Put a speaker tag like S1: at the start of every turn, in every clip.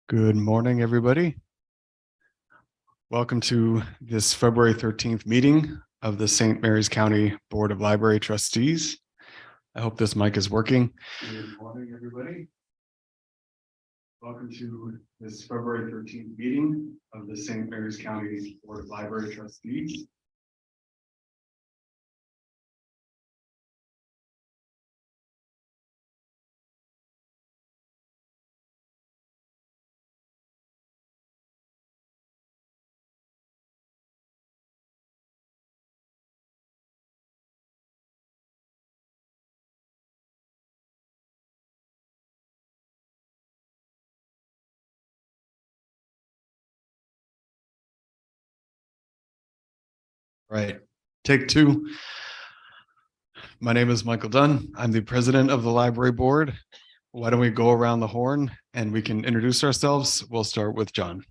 S1: Good morning, everybody. Welcome to this February 13th meeting of the St. Mary's County Board of Library Trustees. I hope this mic is working. Good morning, everybody. Welcome to this February 13th meeting of the St. Mary's County Board of Library Trustees. Right. Take two. My name is Michael Dunn. I'm the president of the library board. Why don't we go around the horn and we can introduce ourselves? We'll start with John.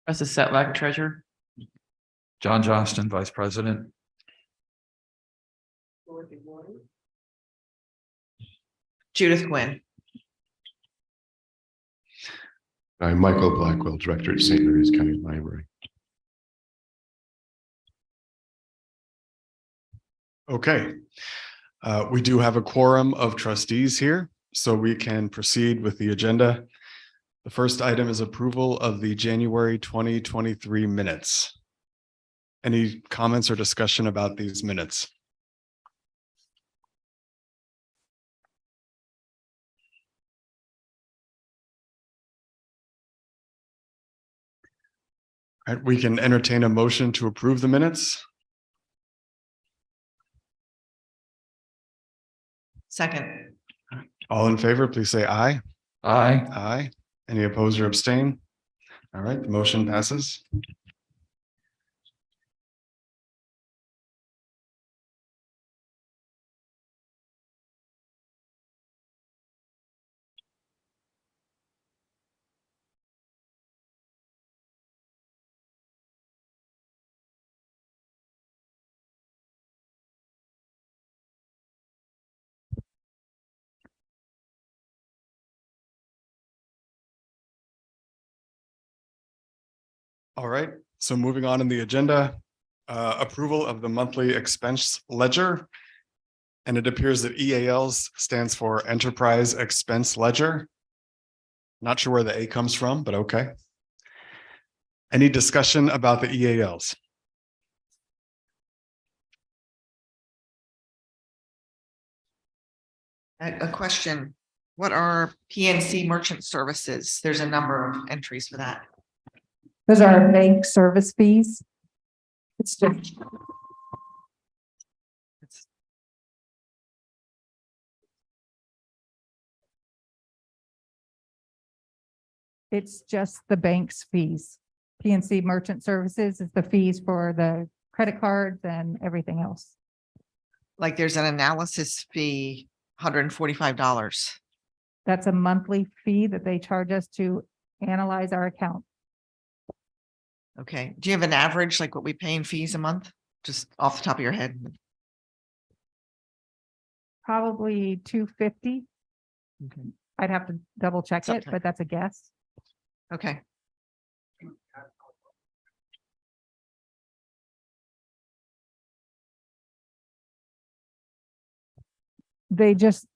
S2: As a setback treasurer.
S3: John Johnston, Vice President.
S2: Judith Gwynn.
S4: I'm Michael Blackwell, Director at St. Mary's County Library.
S1: Okay. We do have a quorum of trustees here, so we can proceed with the agenda. The first item is approval of the January 2023 minutes. Any comments or discussion about these minutes? All right, we can entertain a motion to approve the minutes.
S2: Second.
S1: All in favor, please say aye.
S3: Aye.
S1: Aye. Any opposed or abstain? All right, the motion passes. All right, so moving on in the agenda, approval of the monthly expense ledger. And it appears that EALs stands for Enterprise Expense Ledger. Not sure where the A comes from, but okay. Any discussion about the EALs?
S2: A question. What are PNC merchant services? There's a number of entries for that.
S5: Those are bank service fees. It's just, it's just the bank's fees. PNC Merchant Services is the fees for the credit cards and everything else.
S2: Like there's an analysis fee, $145.
S5: That's a monthly fee that they charge us to analyze our account.
S2: Okay. Do you have an average, like what we pay in fees a month? Just off the top of your head.
S5: Probably 250.
S2: Okay.
S5: I'd have to double check it,
S2: Sometime.
S5: but that's a guess.
S2: Okay.
S5: They just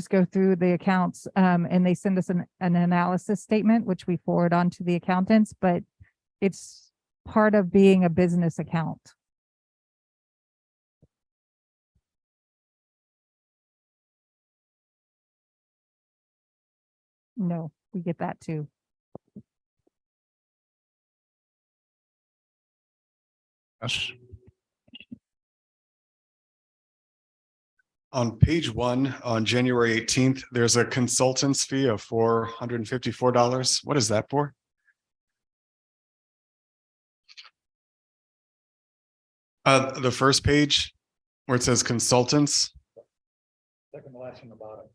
S5: go through the accounts and they send us an analysis statement, which we forward on to the accountants, but it's part of being a business account. No, we get that too.
S4: Yes.
S1: On page 1, on January 18th, there's a consultant's fee of $454. What is that for? The first page where it says consultants.
S3: Second to last from the bottom.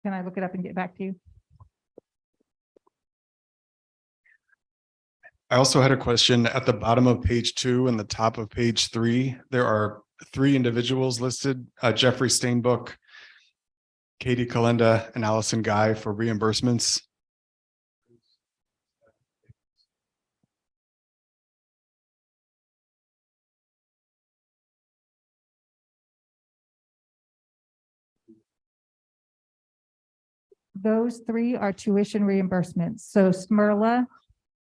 S5: Can I look it up and get back to you?
S1: I also had a question at the bottom of page 2 and the top of page 3. There are 3 individuals listed, Jeffrey Stainbook, Katie Kalenda, and Allison Guy for reimbursements.
S5: Those 3 are tuition reimbursements. So Smyrla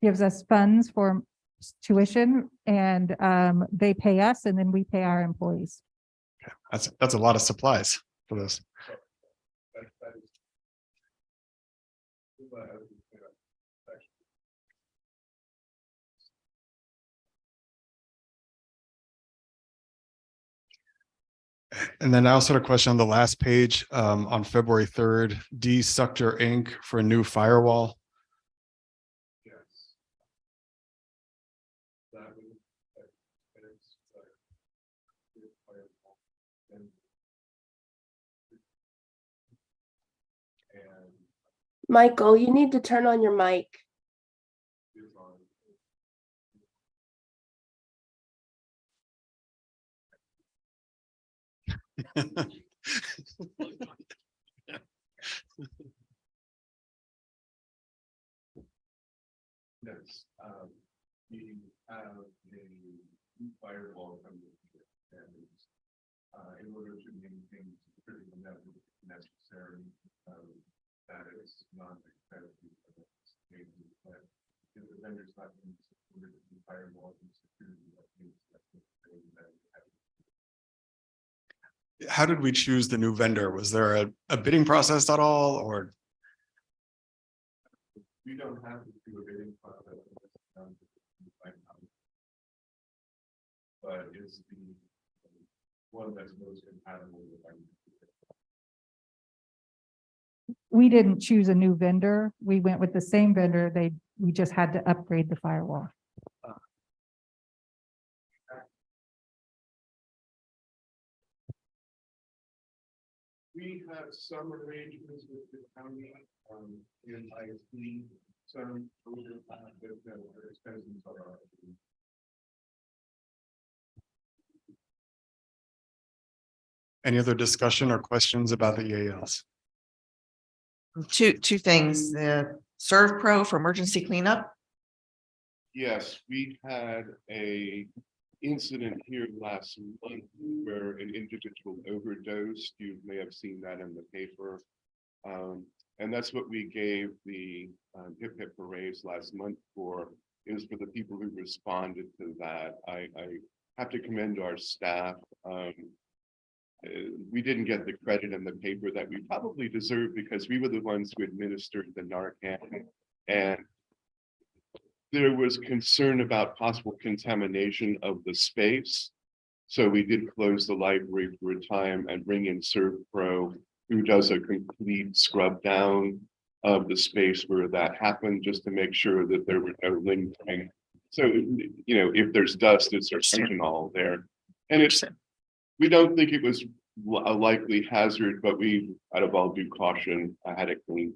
S5: gives us funds for tuition and they pay us and then we pay our employees.
S1: That's a lot of supplies for this. And then I also had a question on the last page, on February 3rd, D Suctor Inc. for a new firewall.
S6: Michael, you need to turn on your mic.
S4: Yes, we have a new firewall from the standards. In order to maintain critical network necessary, that is not expensive. But if the vendor's not going to support the firewall and security, that means that's the thing that we have.
S1: How did we choose the new vendor? Was there a bidding process at all, or?
S4: We don't have to do a bidding process. But it's the one that's most compatible with our.
S5: We didn't choose a new vendor. We went with the same vendor. We just had to upgrade the firewall.
S4: We have some arrangements with the county, in ISP, some their expenses are.
S1: Any other discussion or questions about the EALs?
S2: Two things, the Serve Pro for emergency cleanup.
S4: Yes, we had a incident here last month where an individual overdosed. You may have seen that in the paper. And that's what we gave the hip hip parades last month for, is for the people who responded to that. I have to commend our staff. We didn't get the credit in the paper that we probably deserve because we were the ones who administered the Narcan, and there was concern about possible contamination of the space. So we did close the library for a time and bring in Serve Pro, who does a complete scrub down of the space where that happened, just to make sure that there were no lingering. So, you know, if there's dust, it's fentanyl there. And it's, we don't think it was a likely hazard, but we, out of all due caution, had it clean.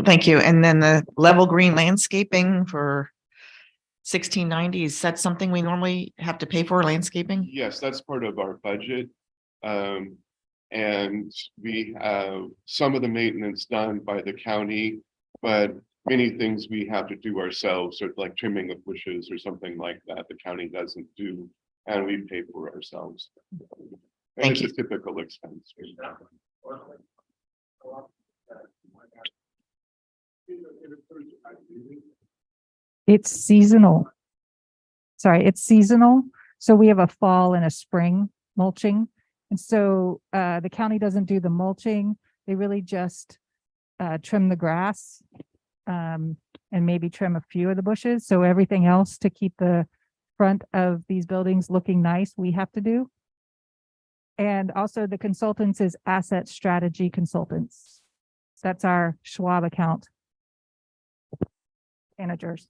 S2: Thank you. And then the level green landscaping for 1690, is that something we normally have to pay for, landscaping?
S4: Yes, that's part of our budget. And we have some of the maintenance done by the county, but many things we have to do ourselves, sort of like trimming of bushes or something like that. The county doesn't do, and we pay for ourselves. And
S2: Thank
S4: it's a typical expense.
S5: It's seasonal. Sorry, it's seasonal. So we have a fall and a spring mulching. And so the county doesn't do the mulching. They really just trim the grass and maybe trim a few of the bushes. So everything else to keep the front of these buildings looking nice, we have to do. And also the consultants is Asset Strategy Consultants. That's our Schwab account managers.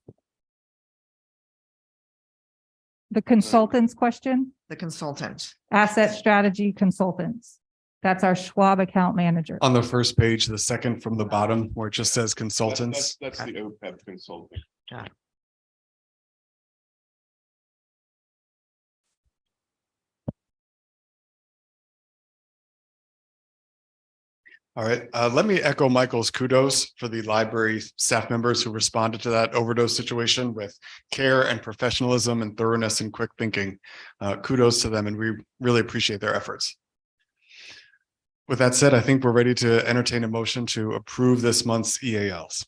S5: The consultants question,
S2: The consultant.
S5: Asset Strategy Consultants. That's our Schwab account manager.
S1: On the first page, the second from the bottom, where it just says consultants.
S4: That's the OPEB consulting.
S1: All right, let me echo Michael's kudos for the library staff members who responded to that overdose situation with care and professionalism and thoroughness and quick thinking. Kudos to them, and we really appreciate their efforts. With that said, I think we're ready to entertain a motion to approve this month's EALs.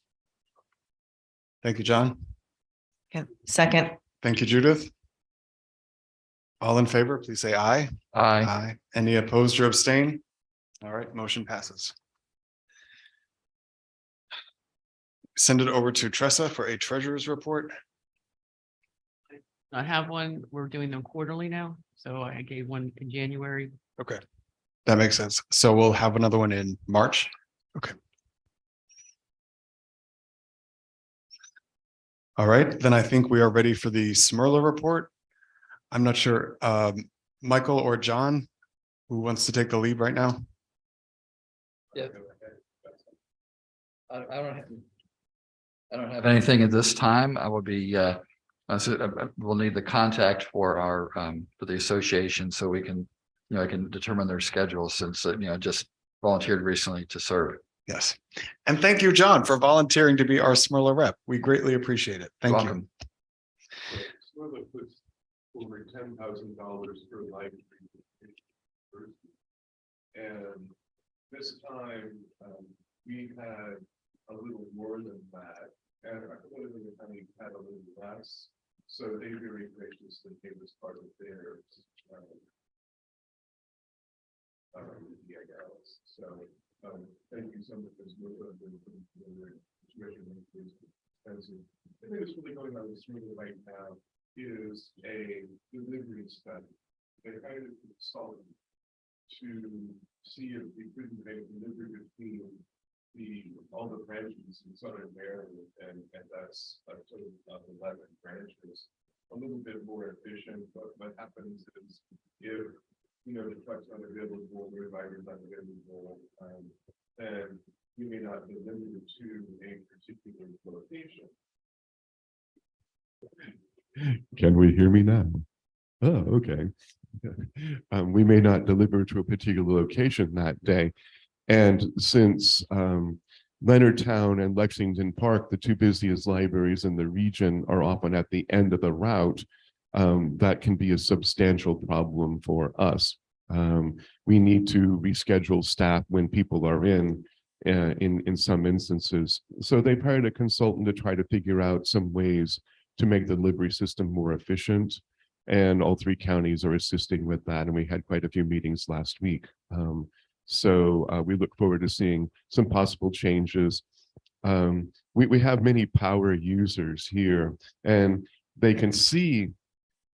S1: Thank you, John.
S2: Okay, second,
S1: Thank you, Judith. All in favor, please say aye.
S3: Aye.
S1: Aye. Any opposed or abstain? All right, motion passes. Send it over to Tressa for a treasurer's report.
S7: I have one. We're doing them quarterly now. So I gave one in January.
S1: Okay, that makes sense. So we'll have another one in March. Okay. All right, then I think we are ready for the Smurla report. I'm not sure, Michael or John, who wants to take the lead right now?
S3: Yeah. I don't have anything at this time. I will be, we'll need the contact for our, for the association so we can, I can determine their schedule since, just volunteered recently to serve.
S1: Yes. And thank you, John, for volunteering to be our Smurla rep. We greatly appreciate it. Thank you.
S3: Welcome.
S4: Smurla puts over $10,000 for life. And this time, we had a little more than that, and I believe the county had a little less. So they very graciously gave us part of theirs. So thank you so much. I think it's really going on this meeting right now is a delivery study. They kind of solid to see if we couldn't make a delivery between all the branches in Southern Maryland, and that's a total of 11 branches. A little bit more efficient, but what happens is if the truck's not available, the driver's not available, then you may not be limited to a particular location.
S8: Can we hear me now? Oh, okay. We may not deliver to a particular location that day. And since Leonardtown and Lexington Park, the two busiest libraries in the region, are often at the end of the route, that can be a substantial problem for us. We need to reschedule staff when people are in some instances. So they've hired a consultant to try to figure out some ways to make the delivery system more efficient. And all three counties are assisting with that. And we had quite a few meetings last week. So we look forward to seeing some possible changes. We have many power users here, and they can see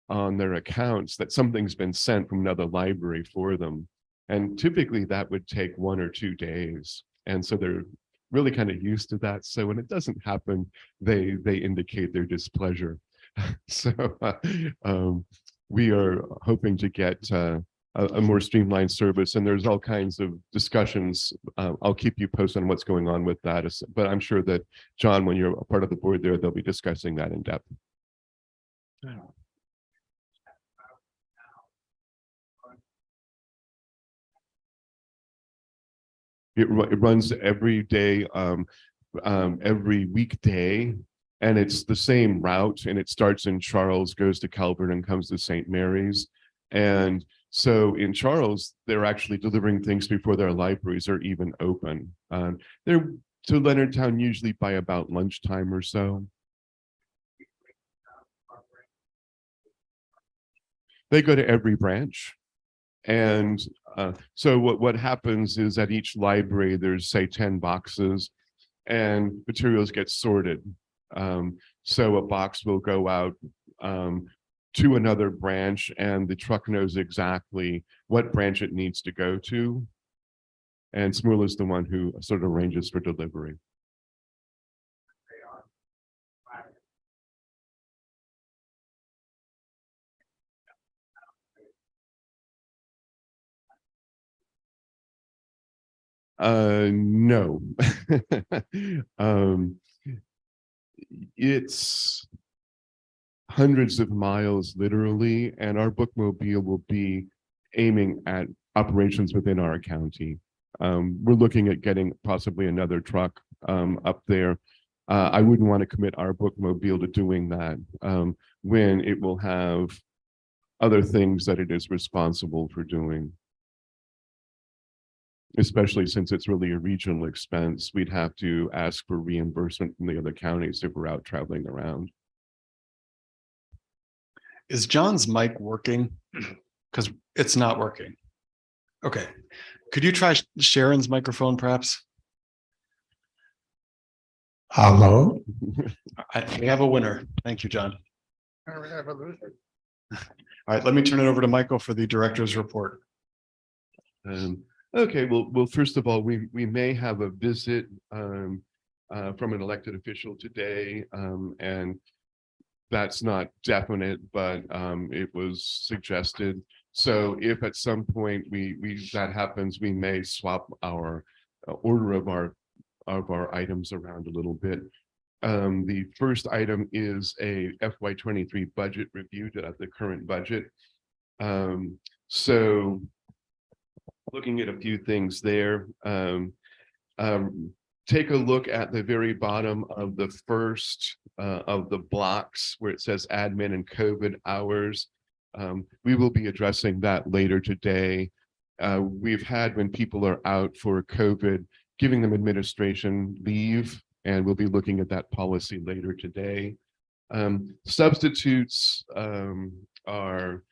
S8: on their accounts that something's been sent from another library for them. And typically that would take 1 or 2 days. And so they're really kind of used to that. So when it doesn't happen, they indicate their displeasure. So we are hoping to get a more streamlined service, and there's all kinds of discussions. I'll keep you posted on what's going on with that, but I'm sure that John, when you're a part of the board there, they'll be discussing that in depth. It runs every day, every weekday, and it's the same route, and it starts in Charles, goes to Calvert, and comes to St. Mary's. And so in Charles, they're actually delivering things before their libraries are even open. They're to Leonardtown usually by about lunchtime or so. They go to every branch. And so what happens is at each library, there's say 10 boxes, and materials get sorted. So a box will go out to another branch, and the truck knows exactly what branch it needs to go to. And Smurla is the one who sort of arranges for delivery. No. Um, it's hundreds of miles literally, and our bookmobile will be aiming at operations within our county. We're looking at getting possibly another truck up there. I wouldn't want to commit our bookmobile to doing that when it will have other things that it is responsible for doing. Especially since it's really a regional expense, we'd have to ask for reimbursement from the other counties if we're out traveling around.
S1: Is John's mic working? Because it's not working. Okay. Could you try Sharon's microphone perhaps?
S9: Hello.
S1: We have a winner. Thank you, John. All right, let me turn it over to Michael for the director's report.
S8: Okay, well, first of all, we may have a visit from an elected official today, and that's not definite, but it was suggested. So if at some point that happens, we may swap our order of our items around a little bit. The first item is a FY23 budget review of the current budget. So looking at a few things there, take a look at the very bottom of the first of the blocks where it says admin and COVID hours. We will be addressing that later today. We've had, when people are out for COVID, giving them administration leave, and we'll be looking at that policy later today. Substitutes are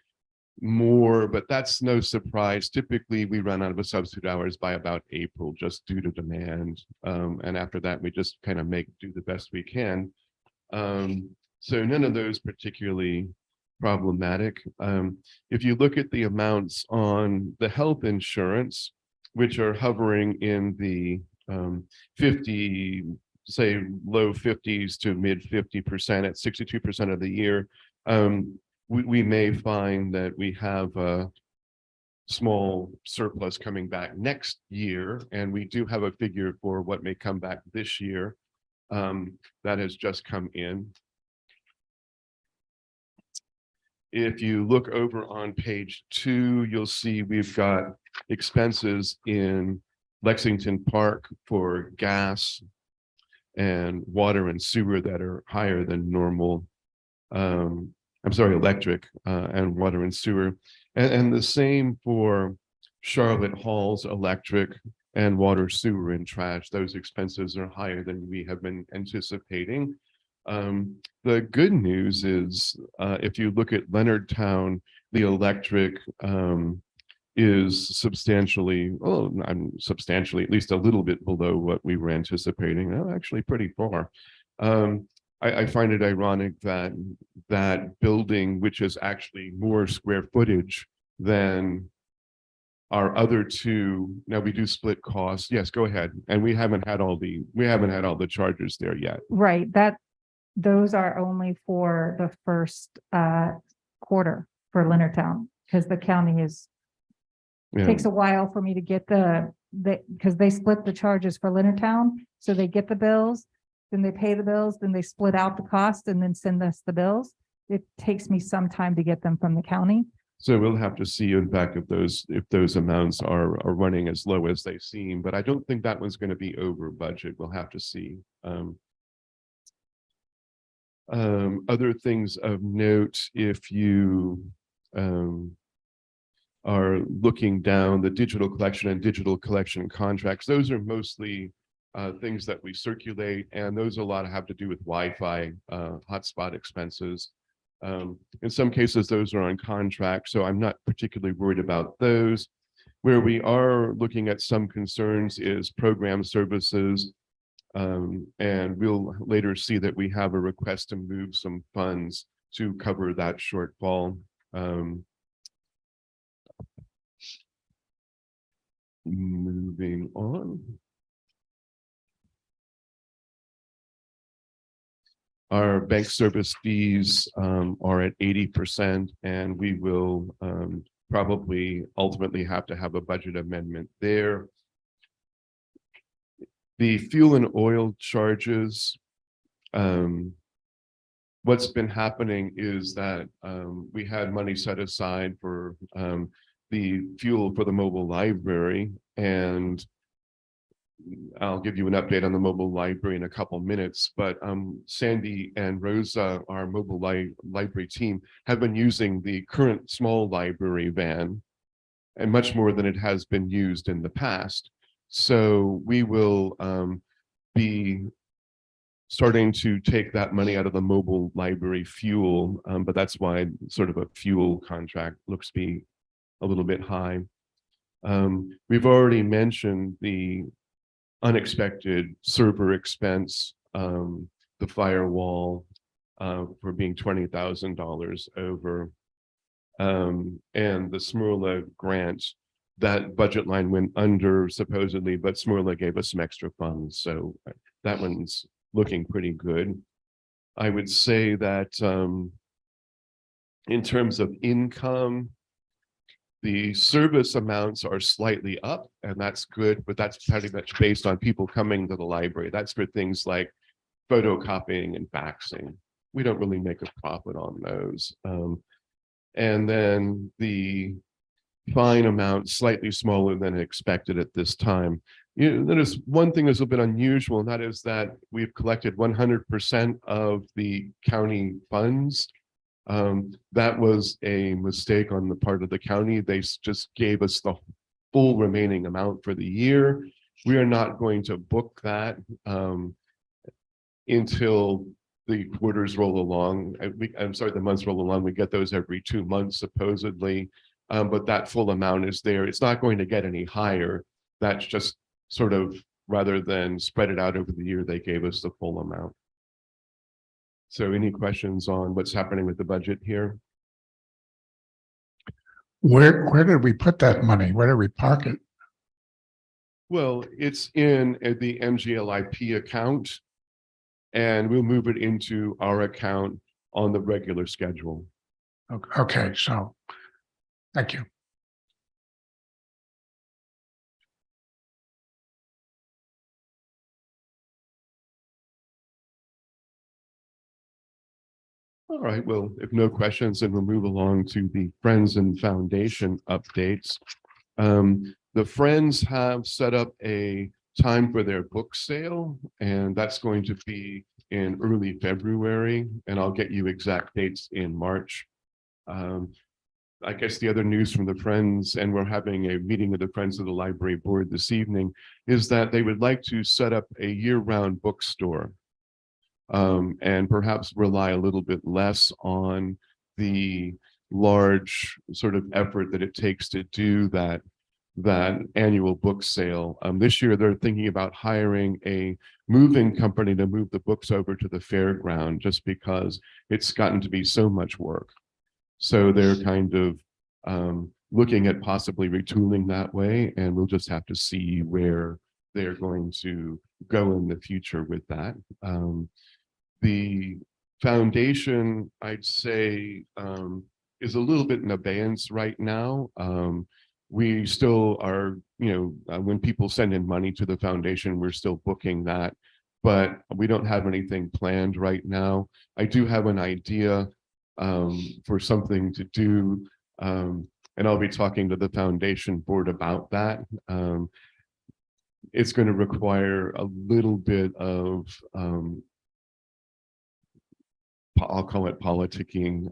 S8: more, but that's no surprise. Typically, we run out of substitute hours by about April, just due to demand. And after that, we just kind of do the best we can. So none of those particularly problematic. If you look at the amounts on the health insurance, which are hovering in the 50, say low 50s to mid 50% at 62% of the year, we may find that we have a small surplus coming back next year, and we do have a figure for what may come back this year that has just come in. If you look over on page 2, you'll see we've got expenses in Lexington Park for gas and water and sewer that are higher than normal. I'm sorry, electric and water and sewer. And the same for Charlotte Hall's electric and water, sewer, and trash. Those expenses are higher than we have been anticipating. The good news is if you look at Leonardtown, the electric is substantially, at least a little bit below what we were anticipating. Oh, actually pretty far. I find it ironic that that building, which is actually more square footage than our other two, now we do split costs. Yes, go ahead. And we haven't had all the charges there yet.
S5: Right, those are only for the first quarter for Leonardtown, because the county takes a while for me to get because they split the charges for Leonardtown. So they get the bills, then they pay the bills, then they split out the cost and then send us the bills. It takes me some time to get them from the county.
S8: So we'll have to see, in fact, if those amounts are running as low as they seem, but I don't think that one's going to be over budget. We'll have to see. Other things of note, if you are looking down the digital collection and digital collection contracts, those are mostly things that we circulate, and those a lot have to do with Wi-Fi hotspot expenses. In some cases, those are on contract, so I'm not particularly worried about those. Where we are looking at some concerns is program services, and we'll later see that we have a request to move some funds to cover that shortfall. Moving on. Our bank service fees are at 80%, and we will probably ultimately have to have a budget amendment there. The fuel and oil charges, what's been happening is that we had money set aside for the fuel for the mobile library, and I'll give you an update on the mobile library in a couple minutes, but Sandy and Rosa, our mobile library team, have been using the current small library van, and much more than it has been used in the past. So we will be starting to take that money out of the mobile library fuel, but that's why sort of a fuel contract looks to be a little bit high. We've already mentioned the unexpected server expense, the firewall for being $20,000 over, and the SMRLA grant. That budget line went under supposedly, but SMRLA gave us some extra funds, so that one's looking pretty good. I would say that in terms of income, the service amounts are slightly up, and that's good, but that's pretty much based on people coming to the library. That's for things like photocopying and faxing. We don't really make a profit on those. And then the fine amount slightly smaller than expected at this time. There's one thing that's a bit unusual, and that is that we've collected 100% of the county funds. That was a mistake on the part of the county. They just gave us the full remaining amount for the year. We are not going to book that until the quarters roll along. I'm sorry, the months roll along. We get those every 2 months, supposedly. But that full amount is there. It's not going to get any higher. That's just sort of, rather than spread it out over the year, they gave us the full amount. So any questions on what's happening with the budget here?
S9: Where did we put that money? Where did we park it?
S8: Well, it's in the MGLIP account, and we'll move it into our account on the regular schedule.
S9: Okay, so thank you.
S8: All right, well, if no questions, then we'll move along to the Friends and Foundation updates. The Friends have set up a time for their book sale, and that's going to be in early February, and I'll get you exact dates in March. I guess the other news from the Friends, and we're having a meeting of the Friends of the Library Board this evening, is that they would like to set up a year-round bookstore, and perhaps rely a little bit less on the large sort of effort that it takes to do that annual book sale. This year, they're thinking about hiring a moving company to move the books over to the fairground, just because it's gotten to be so much work. So they're kind of looking at possibly retooling that way, and we'll just have to see where they're going to go in the future with that. The foundation, I'd say, is a little bit in abeyance right now. We still are, when people send in money to the foundation, we're still booking that, but we don't have anything planned right now. I do have an idea for something to do, and I'll be talking to the foundation board about that. It's going to require a little bit of I'll call it politicking,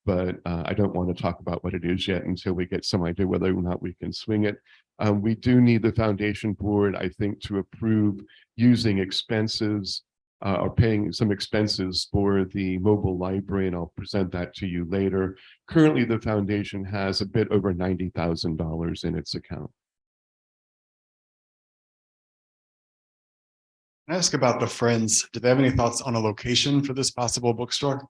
S8: but I don't want to talk about what it is yet until we get some idea whether or not we can swing it. We do need the foundation board, I think, to approve using expenses or paying some expenses for the mobile library, and I'll present that to you later. Currently, the foundation has a bit over $90,000 in its account.
S1: Can I ask about the Friends? Do they have any thoughts on a location for this possible bookstore?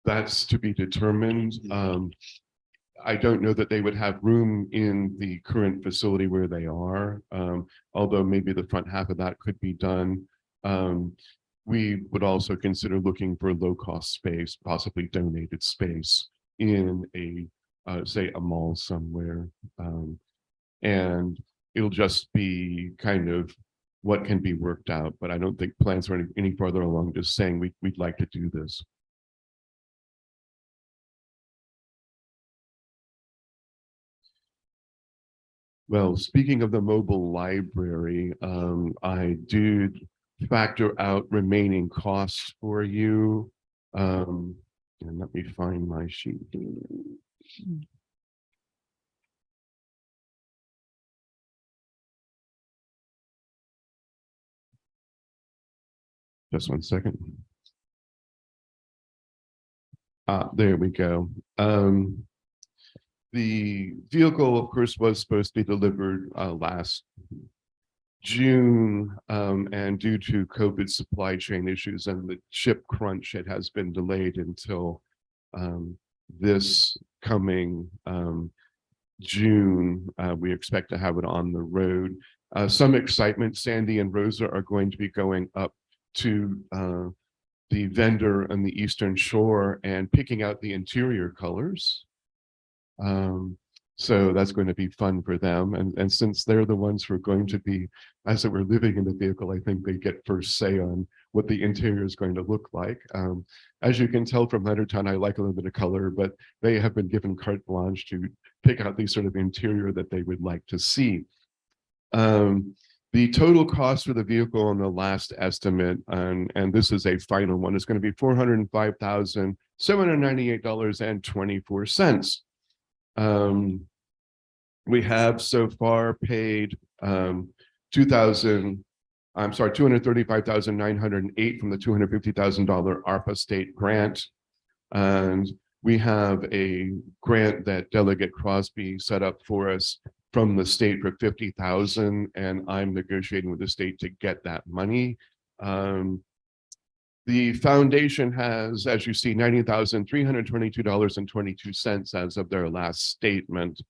S8: That's to be determined. I don't know that they would have room in the current facility where they are, although maybe the front half of that could be done. We would also consider looking for low-cost space, possibly donated space in a, say, a mall somewhere. And it'll just be kind of what can be worked out, but I don't think plans are any farther along, just saying we'd like to do this. Well, speaking of the mobile library, I did factor out remaining costs for you. And let me find my sheet. Just one second. There we go. The vehicle, of course, was supposed to be delivered last June, and due to COVID supply chain issues and the chip crunch, it has been delayed until this coming June. We expect to have it on the road. Some excitement. Sandy and Rosa are going to be going up to the vendor on the Eastern Shore and picking out the interior colors. So that's going to be fun for them. And since they're the ones who are going to be, as it were, living in the vehicle, I think they get first say on what the interior is going to look like. As you can tell from Leonardtown, I like a little bit of color, but they have been given carte blanche to pick out the sort of interior that they would like to see. The total cost for the vehicle on the last estimate, and this is a final one, is going to be $405,798.24. We have so far paid $235,908 from the $250,000 ARPA state grant. And we have a grant that Delegate Crosby set up for us from the state for $50,000, and I'm negotiating with the state to get that money. The foundation has, as you see, $90,322.22 as of their last statement.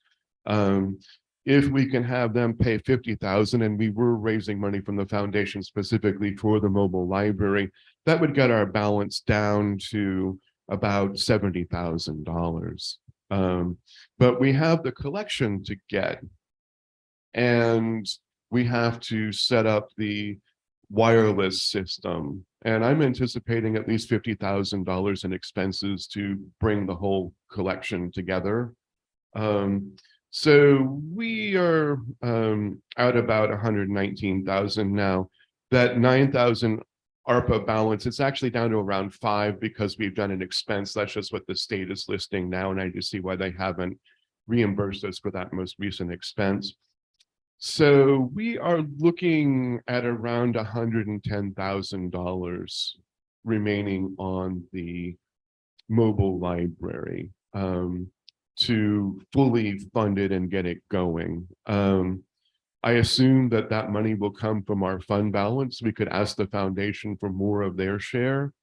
S8: If we can have them pay $50,000, and we were raising money from the foundation specifically for the mobile library, that would get our balance down to about $70,000. But we have the collection to get, and we have to set up the wireless system. And I'm anticipating at least $50,000 in expenses to bring the whole collection together. So we are at about 119,000 now. That 9,000 ARPA balance, it's actually down to around 5 because we've done an expense. That's just what the state is listing now, and I just see why they haven't reimbursed us for that most recent expense. So we are looking at around $110,000 remaining on the mobile library to fully fund it and get it going. I assume that that money will come from our fund balance. We could ask the foundation for more of their share.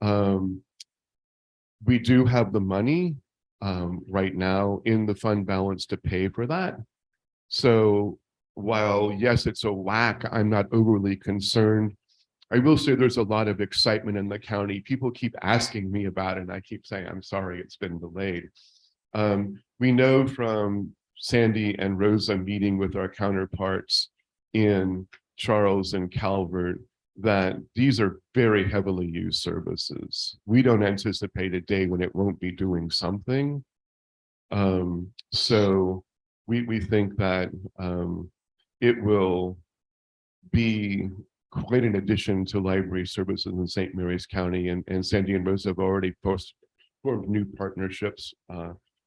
S8: We do have the money right now in the fund balance to pay for that. So while, yes, it's a whack, I'm not overly concerned. I will say there's a lot of excitement in the county. People keep asking me about it, and I keep saying, I'm sorry, it's been delayed. We know from Sandy and Rosa meeting with our counterparts in Charles and Calvert that these are very heavily used services. We don't anticipate a day when it won't be doing something. So we think that it will be quite an addition to library services in St. Mary's County, and Sandy and Rosa have already formed new partnerships.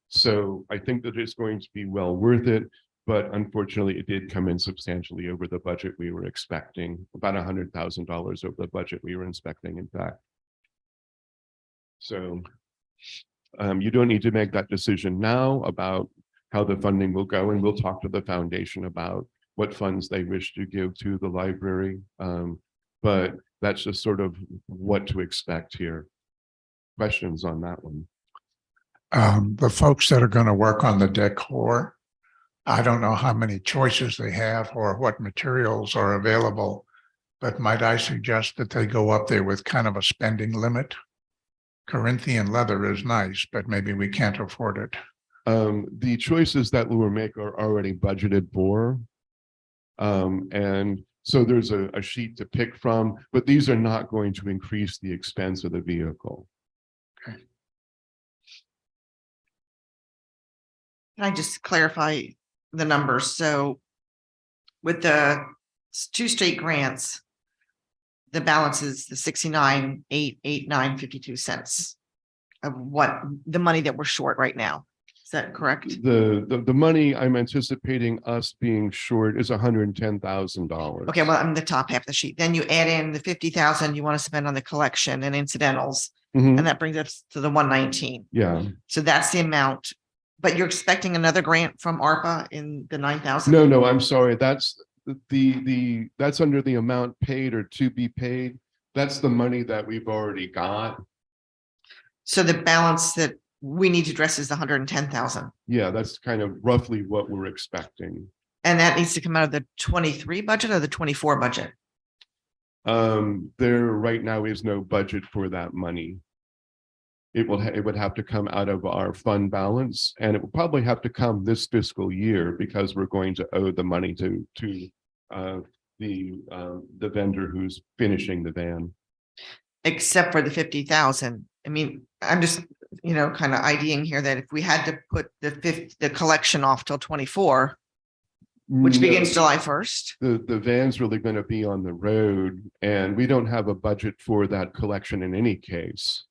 S8: So I think that it's going to be well worth it, but unfortunately it did come in substantially over the budget we were expecting, about $100,000 over the budget we were expecting, in fact. So you don't need to make that decision now about how the funding will go, and we'll talk to the foundation about what funds they wish to give to the library. But that's just sort of what to expect here. Questions on that one?
S9: The folks that are going to work on the decor, I don't know how many choices they have or what materials are available, but might I suggest that they go up there with kind of a spending limit? Corinthian leather is nice, but maybe we can't afford it.
S8: The choices that we will make are already budgeted for. And So there's a sheet to pick from, but these are not going to increase the expense of the vehicle.
S2: Can I just clarify the numbers? So with the two state grants, the balance is the 69,889.52 of what the money that we're short right now. Is that correct?
S8: The money I'm anticipating us being short is $110,000.
S2: Okay, well, I'm the top half of the sheet. Then you add in the 50,000 you want to spend on the collection and incidentals,
S8: Mhm.
S2: and that brings us to the 119.
S8: Yeah,
S2: So that's the amount. But you're expecting another grant from ARPA in the 9,000?
S8: no, I'm sorry. That's that's under the amount paid or to be paid. That's the money that we've already got.
S2: So the balance that we need to address is the 110,000.
S8: Yeah, that's kind of roughly what we're expecting.
S2: And that needs to come out of the 23 budget or the 24 budget?
S8: There right now is no budget for that money. It would have to come out of our fund balance, and it will probably have to come this fiscal year because we're going to owe the money to the vendor who's finishing the van.
S2: Except for the 50,000. I mean, I'm just, kind of IDing here that if we had to put the collection off till 24, which begins July 1st.
S8: The van's really going to be on the road, and we don't have a budget for that collection in any case.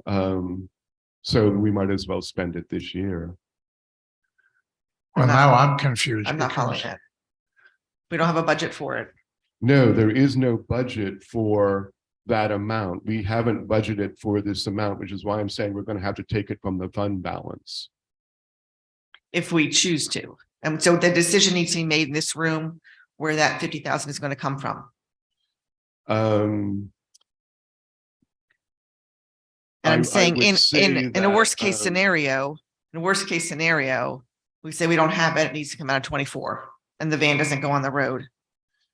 S8: So we might as well spend it this year.
S9: Well,
S2: not-
S9: now I'm confused.
S2: I'm not following
S9: because
S2: that. We don't have a budget for it.
S8: No, there is no budget for that amount. We haven't budgeted for this amount, which is why I'm saying we're going to have to take it from the fund balance.
S2: If we choose to. And so the decision needs to be made in this room where that 50,000 is going to come from. And
S8: I
S2: I'm saying
S8: would say
S2: in a
S8: that,
S2: worst case scenario, we say we don't have it, it needs to come out of 24 and the van doesn't go on the road.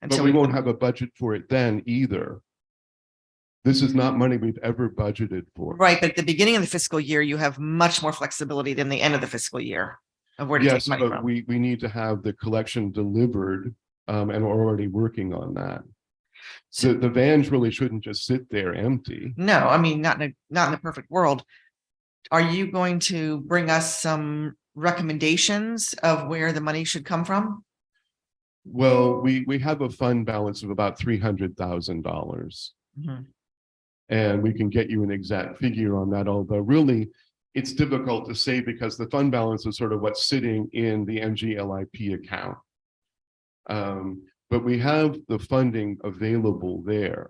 S8: But
S2: Until
S8: we won't have a budget for it then either. This is not money we've ever budgeted for.
S2: Right, but at the beginning of the fiscal year, you have much more flexibility than the end of the fiscal year of where to
S8: Yes,
S2: take money
S8: but
S2: from.
S8: we need to have the collection delivered, and we're already working on that. So the vans really shouldn't just sit there empty.
S2: No, I mean, not in the perfect world. Are you going to bring us some recommendations of where the money should come from?
S8: Well, we have a fund balance of about $300,000.
S2: Mhm.
S8: And we can get you an exact figure on that, although really it's difficult to say because the fund balance is sort of what's sitting in the MGLIP account. But we have the funding available there.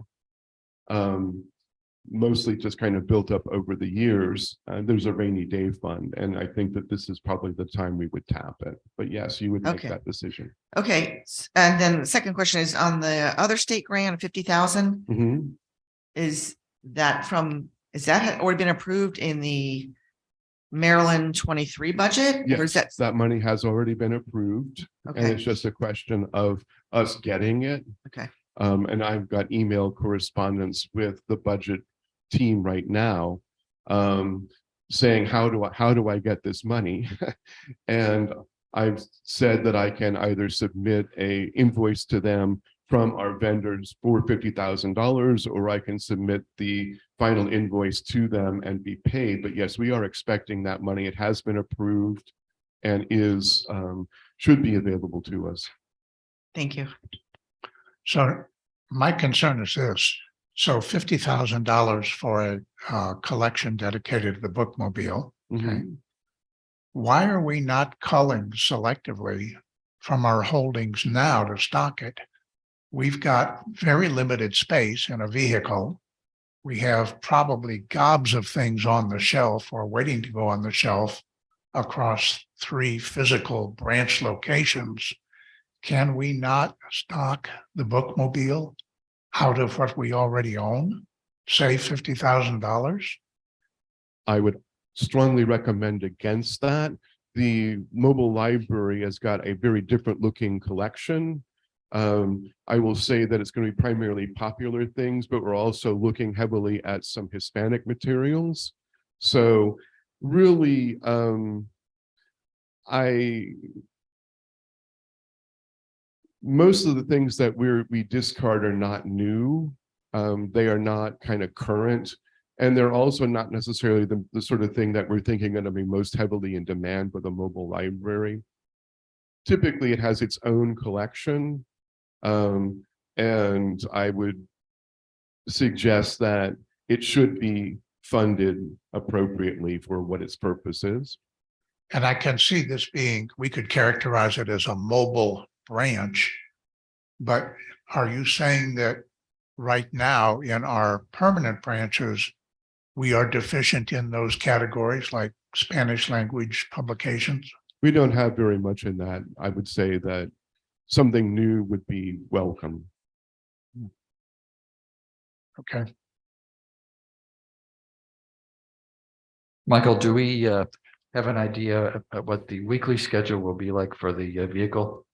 S8: Mostly just kind of built up over the years. There's a rainy day fund, and I think that this is probably the time we would tap it. But yes, you would make
S2: Okay.
S8: that decision.
S2: Okay, and then the second question is on the other state grant of 50,000.
S8: Mhm.
S2: Is that had already been approved in the Maryland 23 budget? Or is
S8: Yes, that money has already been approved, and
S2: okay?
S8: it's just a question of us getting it.
S2: Okay.
S8: And I've got email correspondence with the budget team right now, saying, how do I get this money? And I've said that I can either submit a invoice to them from our vendors for $50,000, or I can submit the final invoice to them and be paid. But yes, we are expecting that money. It has been approved and should be available to us.
S2: Thank you.
S9: So my concern is this. So $50,000 for a collection dedicated to the bookmobile. Okay. Why are we not culling selectively from our holdings now to stock it? We've got very limited space in a vehicle. We have probably gobs of things on the shelf or waiting to go on the shelf across 3 physical branch locations. Can we not stock the bookmobile out of what we already own, say $50,000?
S8: I would strongly recommend against that. The mobile library has got a very different looking collection. I will say that it's going to be primarily popular things, but we're also looking heavily at some Hispanic materials. So really, most of the things that we discard are not new. They are not kind of current. And they're also not necessarily the sort of thing that we're thinking going to be most heavily in demand for the mobile library. Typically, it has its own collection. And I would suggest that it should be funded appropriately for what its purpose is.
S9: And I can see this being, we could characterize it as a mobile branch. But are you saying that right now in our permanent branches, we are deficient in those categories like Spanish language publications?
S8: We don't have very much in that. I would say that something new would be welcome.
S9: Okay.
S3: Michael, do we have an idea of what the weekly schedule will be like for the vehicle?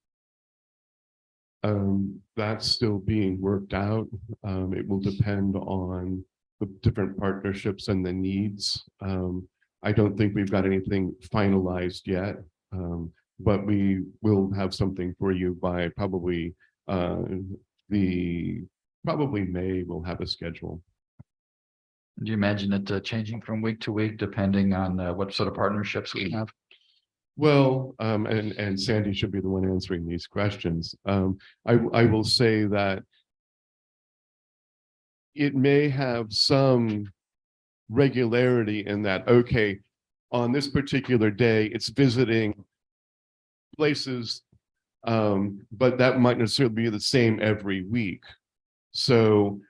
S8: That's still being worked out. It will depend on the different partnerships and the needs. I don't think we've got anything finalized yet, but we will have something for you by probably May. We'll have a schedule.
S3: Do you imagine it changing from week to week depending on what sort of partnerships we have?
S8: Well, and Sandy should be the one answering these questions. I will say that it may have some regularity in that, okay, on this particular day, it's visiting places, but that might necessarily be the same every week. So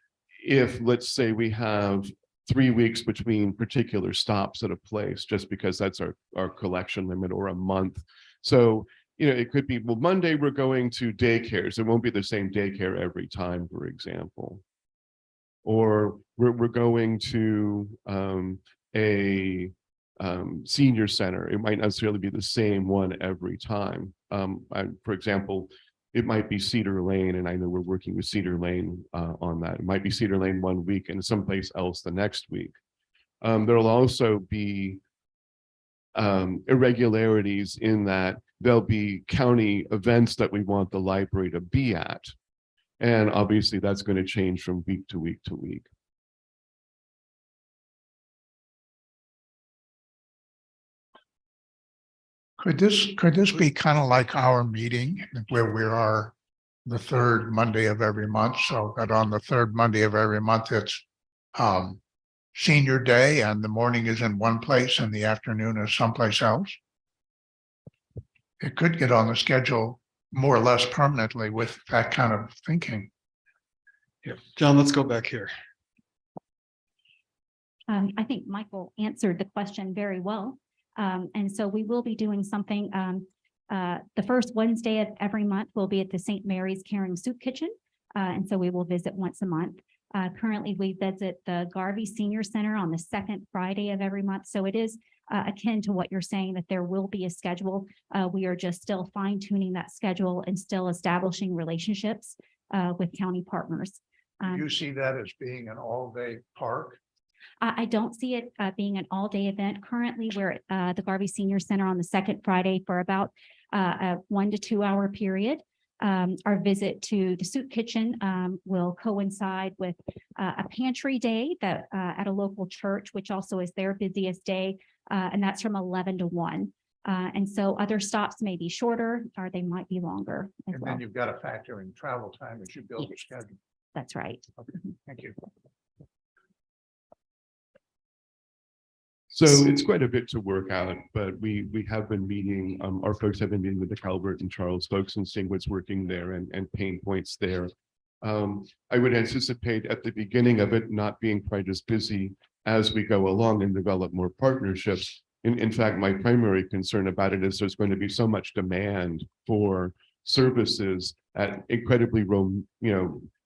S8: if, let's say, we have 3 weeks between particular stops at a place, just because that's our collection limit, or a month. So, you know, it could be, well, Monday we're going to daycares. It won't be the same daycare every time, for example. Or we're going to a senior center. It might not necessarily be the same one every time. For example, it might be Cedar Lane, and I know we're working with Cedar Lane on that. It might be Cedar Lane 1 week and someplace else the next week. There'll also be irregularities in that there'll be county events that we want the library to be at. And obviously that's going to change from week to week to week.
S9: Could this be kind of like our meeting where we are the third Monday of every month? So that on the third Monday of every month, it's senior day and the morning is in one place and the afternoon is someplace else. It could get on the schedule more or less permanently with that kind of thinking.
S1: Yeah, John, let's go back here.
S10: I think Michael answered the question very well. And so we will be doing something. The first Wednesday of every month will be at the St. Mary's Caring Soup Kitchen. And so we will visit once a month. Currently, we visit the Garvey Senior Center on the second Friday of every month. So it is akin to what you're saying, that there will be a schedule. We are just still fine tuning that schedule and still establishing relationships with county partners.
S9: Do you see that as being an all-day park?
S10: I don't see it being an all-day event. Currently, we're at the Garvey Senior Center on the second Friday for about a 1 to 2 hour period. Our visit to the soup kitchen will coincide with a pantry day that at a local church, which also is their busiest day, and that's from 11 to 1. And so other stops may be shorter or they might be longer as
S9: And
S10: well.
S9: then you've got to factor in travel time as you build the
S10: Yes.
S9: schedule.
S10: That's right.
S9: Okay, thank you.
S8: So it's quite a bit to work out, but we have been meeting, our folks have been meeting with the Calvert and Charles folks and seeing what's working there and pain points there. I would anticipate at the beginning of it not being quite as busy as we go along and develop more partnerships. In fact, my primary concern about it is there's going to be so much demand for services at incredibly,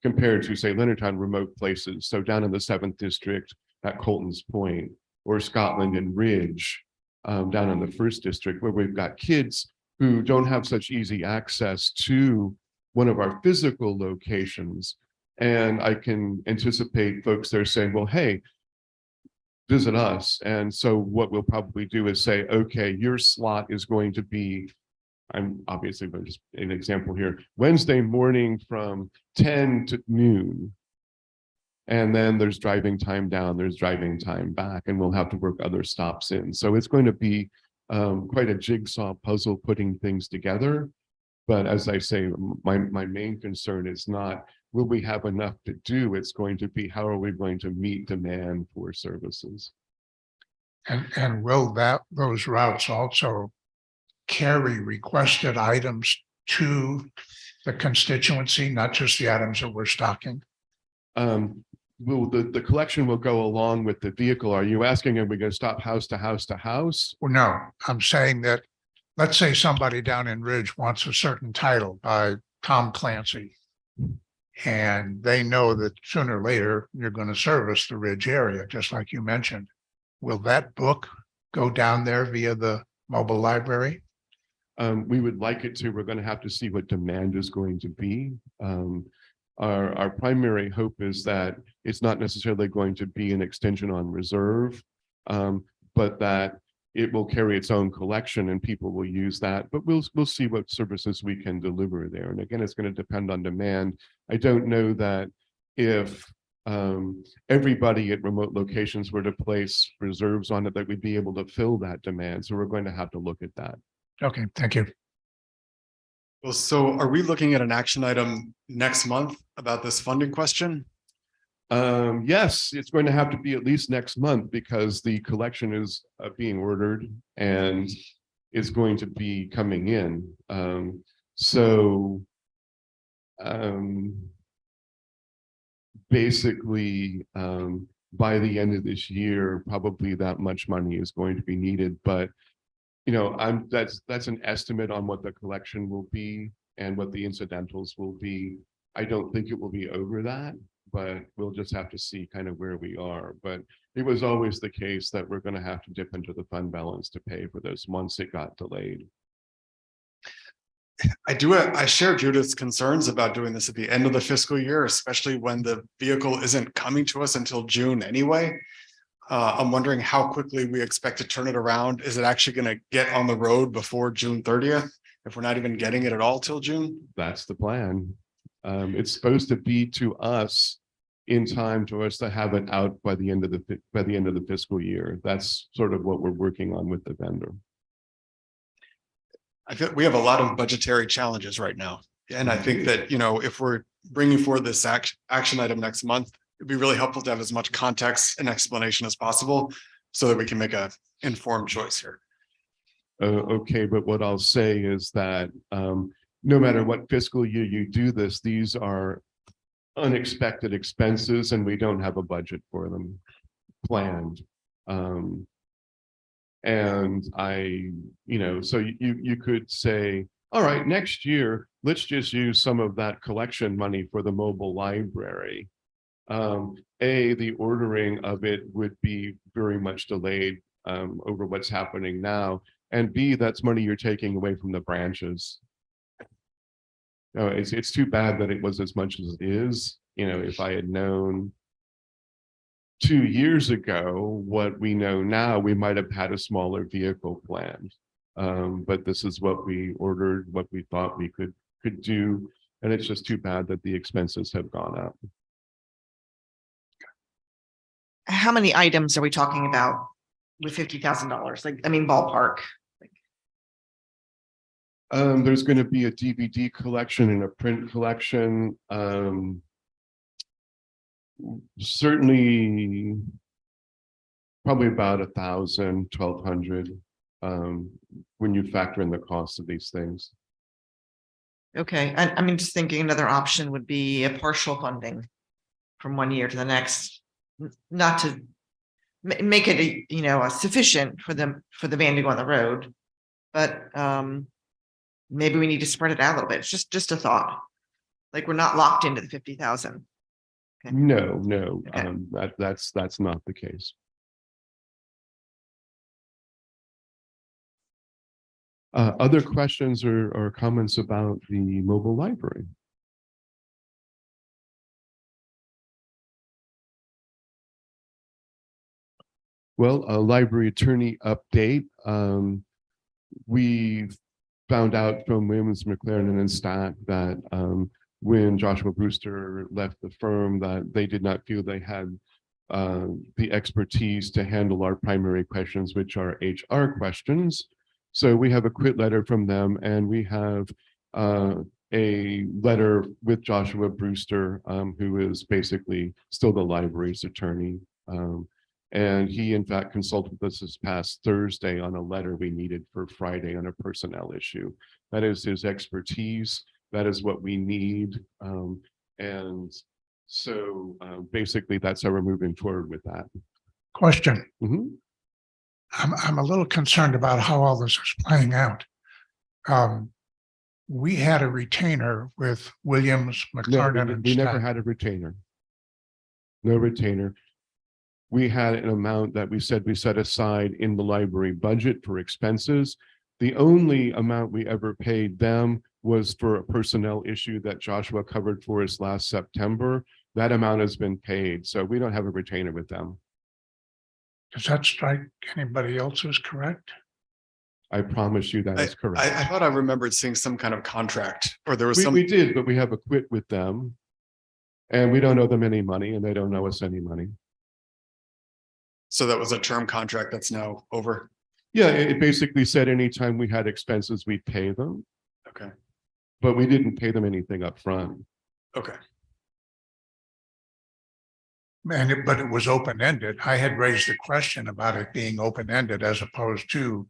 S8: compared to, say, Leonardtown remote places. So down in the 7th District at Colton's Point, or Scotland and Ridge, down in the 1st District, where we've got kids who don't have such easy access to one of our physical locations. And I can anticipate folks there saying, well, hey, visit us. And so what we'll probably do is say, okay, your slot is going to be I'm obviously, but just an example here, Wednesday morning from 10 to noon. And then there's driving time down, there's driving time back, and we'll have to work other stops in. So it's going to be quite a jigsaw puzzle putting things together. But as I say, my main concern is not, will we have enough to do? It's going to be, how are we going to meet demand for services?
S9: And will those routes also carry requested items to the constituency, not just the items that we're stocking?
S8: Will the collection will go along with the vehicle? Are you asking, are we going to stop house to house to house?
S9: Well, no, I'm saying that, let's say somebody down in Ridge wants a certain title by Tom Clancy. And they know that sooner or later, you're going to service the Ridge area, just like you mentioned. Will that book go down there via the mobile library?
S8: We would like it to. We're going to have to see what demand is going to be. Our primary hope is that it's not necessarily going to be an extension on reserve, but that it will carry its own collection and people will use that. But we'll see what services we can deliver there. And again, it's going to depend on demand. I don't know that if everybody at remote locations were to place reserves on it, that we'd be able to fill that demand. So we're going to have to look at that.
S9: Okay, thank you.
S1: Well, so are we looking at an action item next month about this funding question?
S8: Yes, it's going to have to be at least next month because the collection is being ordered and is going to be coming in. Basically, by the end of this year, probably that much money is going to be needed. But you know, that's an estimate on what the collection will be and what the incidentals will be. I don't think it will be over that, but we'll just have to see kind of where we are. But it was always the case that we're going to have to dip into the fund balance to pay for this once it got delayed.
S1: I share Judith's concerns about doing this at the end of the fiscal year, especially when the vehicle isn't coming to us until June anyway. I'm wondering how quickly we expect to turn it around. Is it actually going to get on the road before June 30th? If we're not even getting it at all till June?
S8: That's the plan. It's supposed to be to us in time to us to have it out by the end of the fiscal year. That's sort of what we're working on with the vendor.
S1: I feel we have a lot of budgetary challenges right now. And I think that, you know, if we're bringing forward this action item next month, it'd be really helpful to have as much context and explanation as possible so that we can make a informed choice here.
S8: Okay, but what I'll say is that no matter what fiscal year you do this, these are unexpected expenses and we don't have a budget for them planned. And so you could say, all right, next year, let's just use some of that collection money for the mobile library. The ordering of it would be very much delayed over what's happening now. And B, that's money you're taking away from the branches. It's too bad that it was as much as it is. You know, if I had known 2 years ago what we know now, we might have had a smaller vehicle planned. But this is what we ordered, what we thought we could do. And it's just too bad that the expenses have gone up.
S2: How many items are we talking about with $50,000? Like, I mean, ballpark.
S8: There's going to be a DVD collection and a print collection. Certainly, probably about 1,000, 1,200 when you factor in the cost of these things.
S2: Okay, and I mean, just thinking another option would be a partial funding from one year to the next, not to make it, sufficient for the van to go on the road, but maybe we need to spread it out a little bit. It's just a thought. Like, we're not locked into the 50,000. Okay.
S8: No,
S2: Okay.
S8: that's not the case. Other questions or comments about the mobile library? Well, a library attorney update. We've found out from Williams, McLaren and Stack that when Joshua Brewster left the firm, that they did not feel they had the expertise to handle our primary questions, which are HR questions. So we have a quit letter from them, and we have a letter with Joshua Brewster, who is basically still the library's attorney. And he, in fact, consulted with us this past Thursday on a letter we needed for Friday on a personnel issue. That is his expertise. That is what we need. And so basically, that's how we're moving forward with that.
S9: Question.
S8: Mhm.
S9: I'm a little concerned about how all this is playing out. We had a retainer with Williams,
S8: No,
S9: McLaren and
S8: we never
S9: Stack.
S8: had a retainer. No retainer. We had an amount that we said we set aside in the library budget for expenses. The only amount we ever paid them was for a personnel issue that Joshua covered for us last September. That amount has been paid, so we don't have a retainer with them.
S9: Does that strike anybody else as correct?
S8: I promise you that is correct.
S1: I thought I remembered seeing some kind of contract, or there was some.
S8: We did, but we have a quit with them. And we don't owe them any money, and they don't owe us any money.
S1: So that was a term contract that's now over.
S8: Yeah, it basically said anytime we had expenses, we pay them,
S1: Okay.
S8: but we didn't pay them anything up front.
S1: Okay.
S9: But it was open-ended. I had raised the question about it being open-ended as opposed to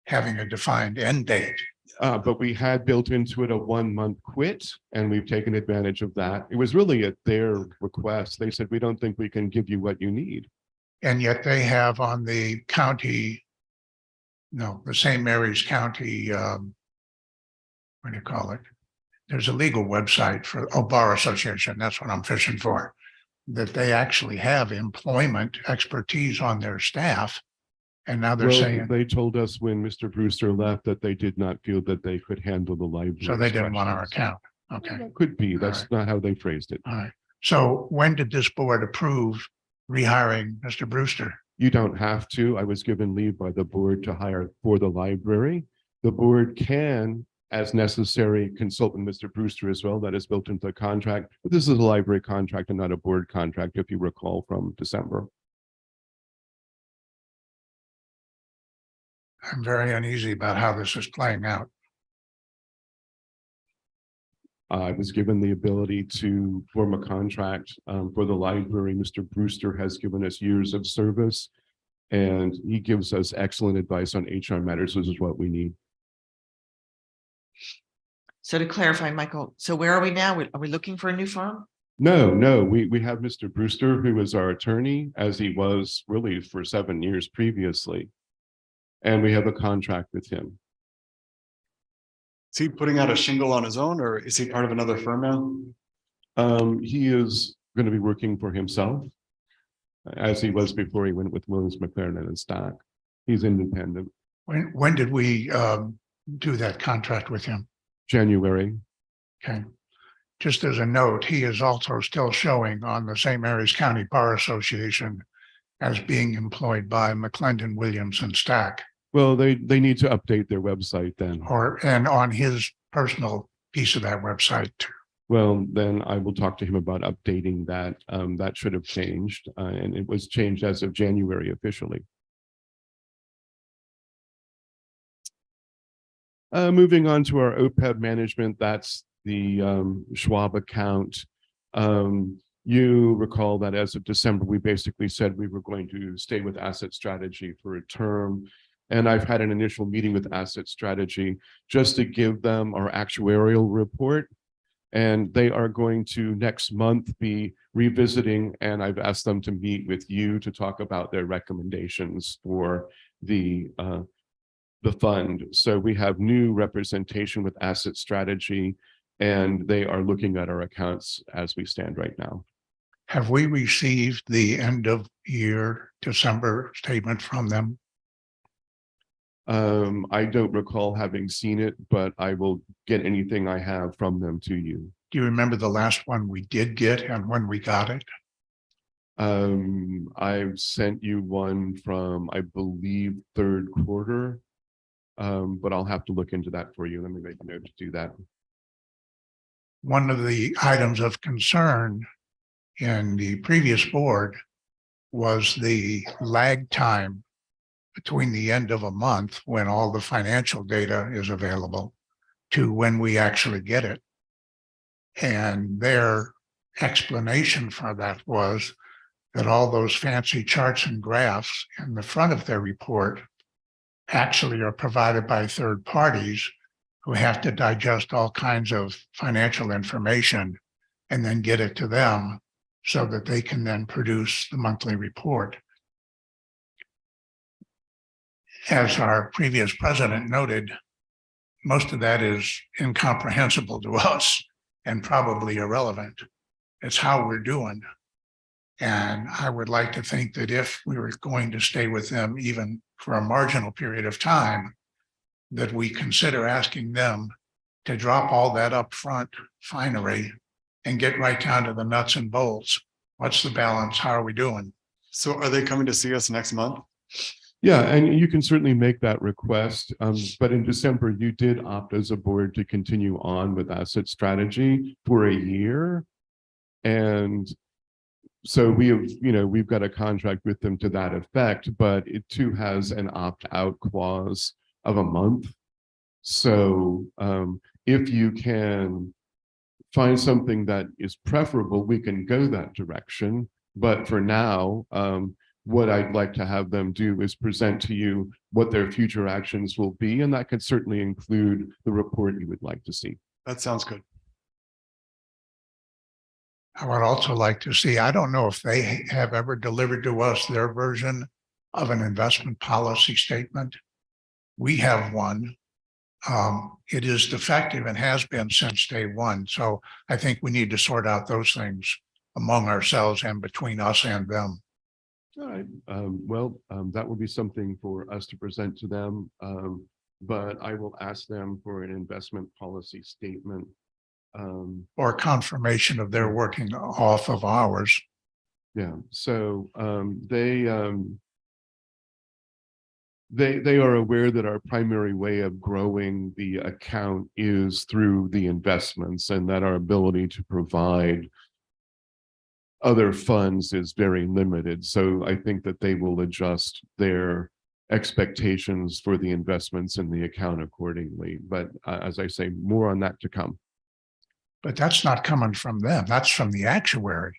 S9: having a defined end date.
S8: But we had built into it a 1-month quit, and we've taken advantage of that. It was really at their request. They said, we don't think we can give you what you need.
S9: And yet they have on the county, no, the St. Mary's County, what do you call it? There's a legal website for, Bar Association, that's what I'm fishing for, that they actually have employment expertise on their staff. And now they're
S8: Well,
S9: saying,
S8: they told us when Mr. Brewster left that they did not feel that they could handle the library.
S9: so they didn't want our account. Okay,
S8: Could be. That's
S9: All
S8: not how they phrased it.
S9: all right. So when did this board approve rehiring Mr. Brewster?
S8: You don't have to. I was given leave by the board to hire for the library. The board can, as necessary, consult with Mr. Brewster as well. That is built into the contract. But this is a library contract and not a board contract, if you recall from December.
S9: I'm very uneasy about how this is playing out.
S8: I was given the ability to form a contract for the library. Mr. Brewster has given us years of service, and he gives us excellent advice on HR matters, which is what we need.
S2: So to clarify, Michael, so where are we now? Are we looking for a new firm?
S8: No, we have Mr. Brewster, who is our attorney, as he was really for 7 years previously. And we have a contract with him.
S1: Is he putting out a shingle on his own, or is he part of another firm now?
S8: He is going to be working for himself, as he was before he went with Williams, McLaren and Stack. He's independent.
S9: When did we do that contract with him?
S8: January.
S9: Okay. Just as a note, he is also still showing on the St. Mary's County Bar Association as being employed by McClendon, Williams and Stack,
S8: Well, they need to update their website then.
S9: and on his personal piece of that website too.
S8: Well, then I will talk to him about updating that. That should have changed, and it was changed as of January officially. Moving on to our OPEB management, that's the Schwab account. You recall that as of December, we basically said we were going to stay with asset strategy for a term. And I've had an initial meeting with asset strategy just to give them our actuarial report. And they are going to next month be revisiting, and I've asked them to meet with you to talk about their recommendations for the fund. So we have new representation with asset strategy, and they are looking at our accounts as we stand right now.
S9: Have we received the end of year December statement from them?
S8: I don't recall having seen it, but I will get anything I have from them to you.
S9: Do you remember the last one we did get and when we got it?
S8: I've sent you one from, I believe, third quarter. But I'll have to look into that for you. Let me make a note to do that.
S9: One of the items of concern in the previous board was the lag time between the end of a month when all the financial data is available to when we actually get it. And their explanation for that was that all those fancy charts and graphs in the front of their report actually are provided by third parties who have to digest all kinds of financial information and then get it to them so that they can then produce the monthly report. As our previous president noted, most of that is incomprehensible to us and probably irrelevant. It's how we're doing. And I would like to think that if we were going to stay with them even for a marginal period of time, that we consider asking them to drop all that upfront finery and get right down to the nuts and bolts. What's the balance? How are we doing?
S1: So are they coming to see us next month?
S8: Yeah, and you can certainly make that request. But in December, you did opt as a board to continue on with asset strategy for a year. And so we have, we've got a contract with them to that effect, but it too has an opt-out clause of a month. So if you can find something that is preferable, we can go that direction. But for now, what I'd like to have them do is present to you what their future actions will be. And that could certainly include the report you would like to see.
S1: That sounds good.
S9: I would also like to see, I don't know if they have ever delivered to us their version of an investment policy statement. We have one. It is defective and has been since day one. So I think we need to sort out those things among ourselves and between us and them.
S8: All right. That will be something for us to present to them. But I will ask them for an investment policy statement.
S9: Or confirmation of their working off of ours.
S8: Yeah, so they are aware that our primary way of growing the account is through the investments, and that our ability to provide other funds is very limited. So I think that they will adjust their expectations for the investments in the account accordingly. But as I say, more on that to come.
S9: But that's not coming from them. That's from the actuary.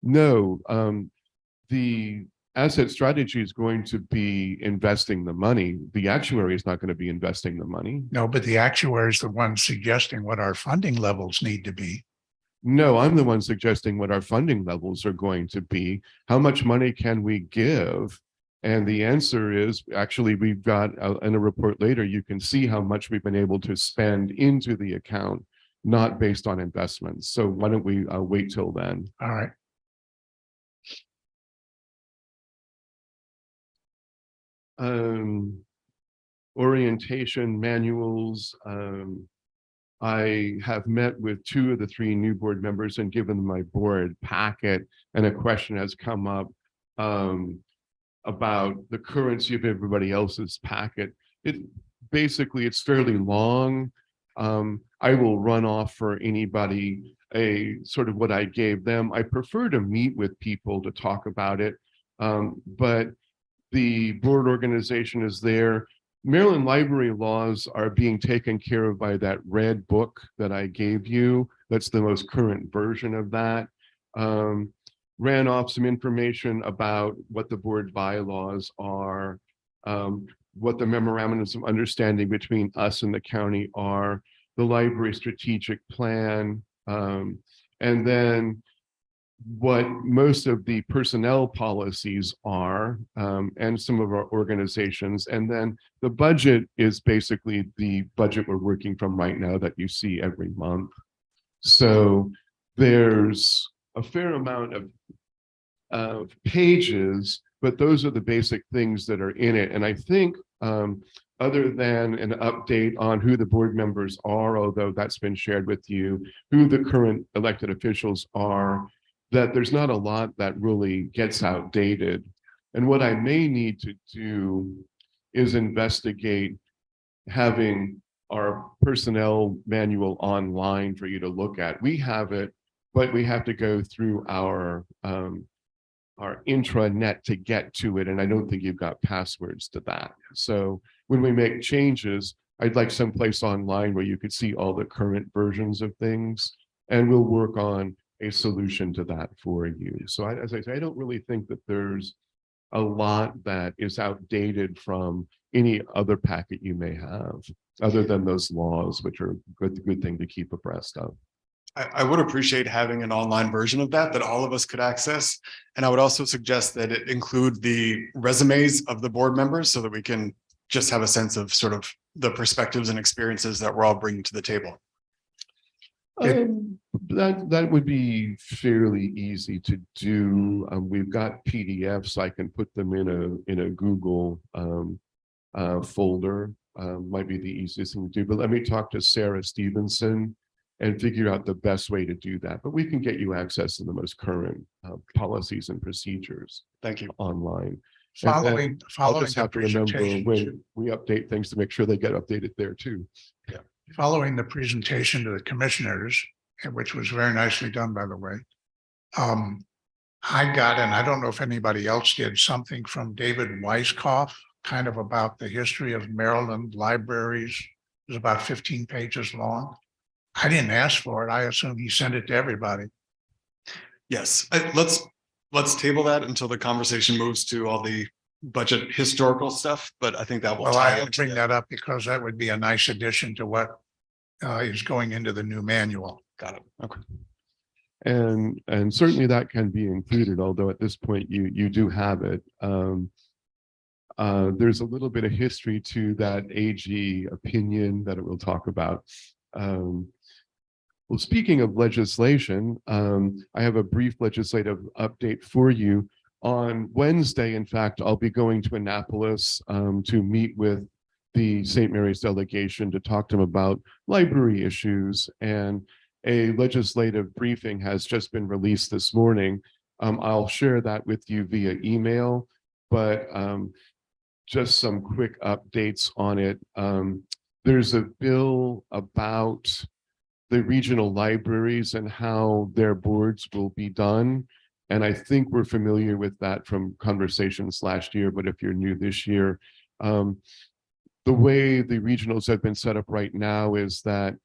S8: No, the asset strategy is going to be investing the money. The actuary is not going to be investing the money.
S9: No, but the actuary is the one suggesting what our funding levels need to be.
S8: No, I'm the one suggesting what our funding levels are going to be. How much money can we give? And the answer is, actually, we've got in a report later, you can see how much we've been able to spend into the account, not based on investments. So why don't we wait till then?
S9: All right.
S8: Orientation manuals. I have met with 2 of the 3 new board members and given them my board packet, and a question has come up about the currency of everybody else's packet. It's fairly long. I will run off for anybody a sort of what I gave them. I prefer to meet with people to talk about it, but the board organization is there. Maryland library laws are being taken care of by that red book that I gave you. That's the most current version of that. Ran off some information about what the board bylaws are, what the memorandums of understanding between us and the county are, the library strategic plan, and then what most of the personnel policies are, and some of our organizations. And then the budget is basically the budget we're working from right now that you see every month. So there's a fair amount of pages, but those are the basic things that are in it. And I think other than an update on who the board members are, although that's been shared with you, who the current elected officials are, that there's not a lot that really gets outdated. And what I may need to do is investigate having our personnel manual online for you to look at. We have it, but we have to go through our intranet to get to it. And I don't think you've got passwords to that. So when we make changes, I'd like someplace online where you could see all the current versions of things, and we'll work on a solution to that for you. So as I say, I don't really think that there's a lot that is outdated from any other packet you may have, other than those laws, which are a good thing to keep abreast of.
S1: I would appreciate having an online version of that all of us could access. And I would also suggest that it include the resumes of the board members so that we can just have a sense of sort of the perspectives and experiences that we're all bringing to the table.
S8: That would be fairly easy to do. We've got PDFs. I can put them in a Google folder. Might be the easiest thing to do. But let me talk to Sarah Stevenson and figure out the best way to do that. But we can get you access to the most current policies and procedures.
S1: Thank you.
S8: Online.
S9: Following
S8: I'll
S9: the
S8: just have to remember
S9: presentation,
S8: when we update things to make sure they get updated there too.
S9: following the presentation to the commissioners, which was very nicely done, by the way. I got, and I don't know if anybody else did, something from David Weiskopf, kind of about the history of Maryland libraries. It was about 15 pages long. I didn't ask for it. I assume he sent it to everybody.
S1: Yes, let's table that until the conversation moves to all the budget historical stuff, but I think that will.
S9: Well, I
S1: tie
S9: will
S1: into
S9: bring that up because that would be a nice addition to what is going into the new manual.
S1: Got it. Okay.
S8: And certainly that can be included, although at this point you do have it. There's a little bit of history to that AG opinion that we'll talk about. Well, speaking of legislation, I have a brief legislative update for you. On Wednesday, in fact, I'll be going to Annapolis to meet with the St. Mary's delegation to talk to them about library issues, and a legislative briefing has just been released this morning. I'll share that with you via email, but just some quick updates on it. There's a bill about the regional libraries and how their boards will be done. And I think we're familiar with that from conversations last year, but if you're new this year, the way the regionals have been set up right now is that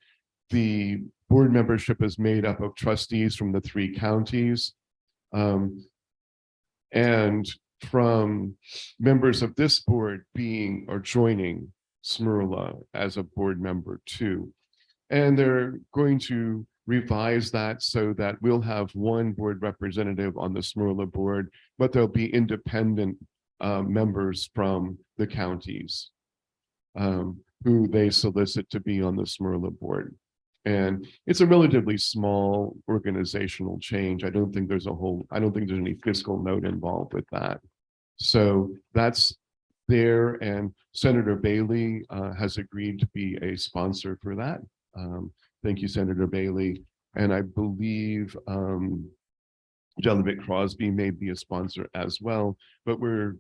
S8: the board membership is made up of trustees from the 3 counties. And from members of this board being or joining SMRLA as a board member too. And they're going to revise that so that we'll have one board representative on the SMRLA board, but there'll be independent members from the counties who they solicit to be on the SMRLA board. And it's a relatively small organizational change. I don't think there's any fiscal note involved with that. So that's there, and Senator Bailey has agreed to be a sponsor for that. Thank you, Senator Bailey. And I believe Delegate Crosby may be a sponsor as well, but we're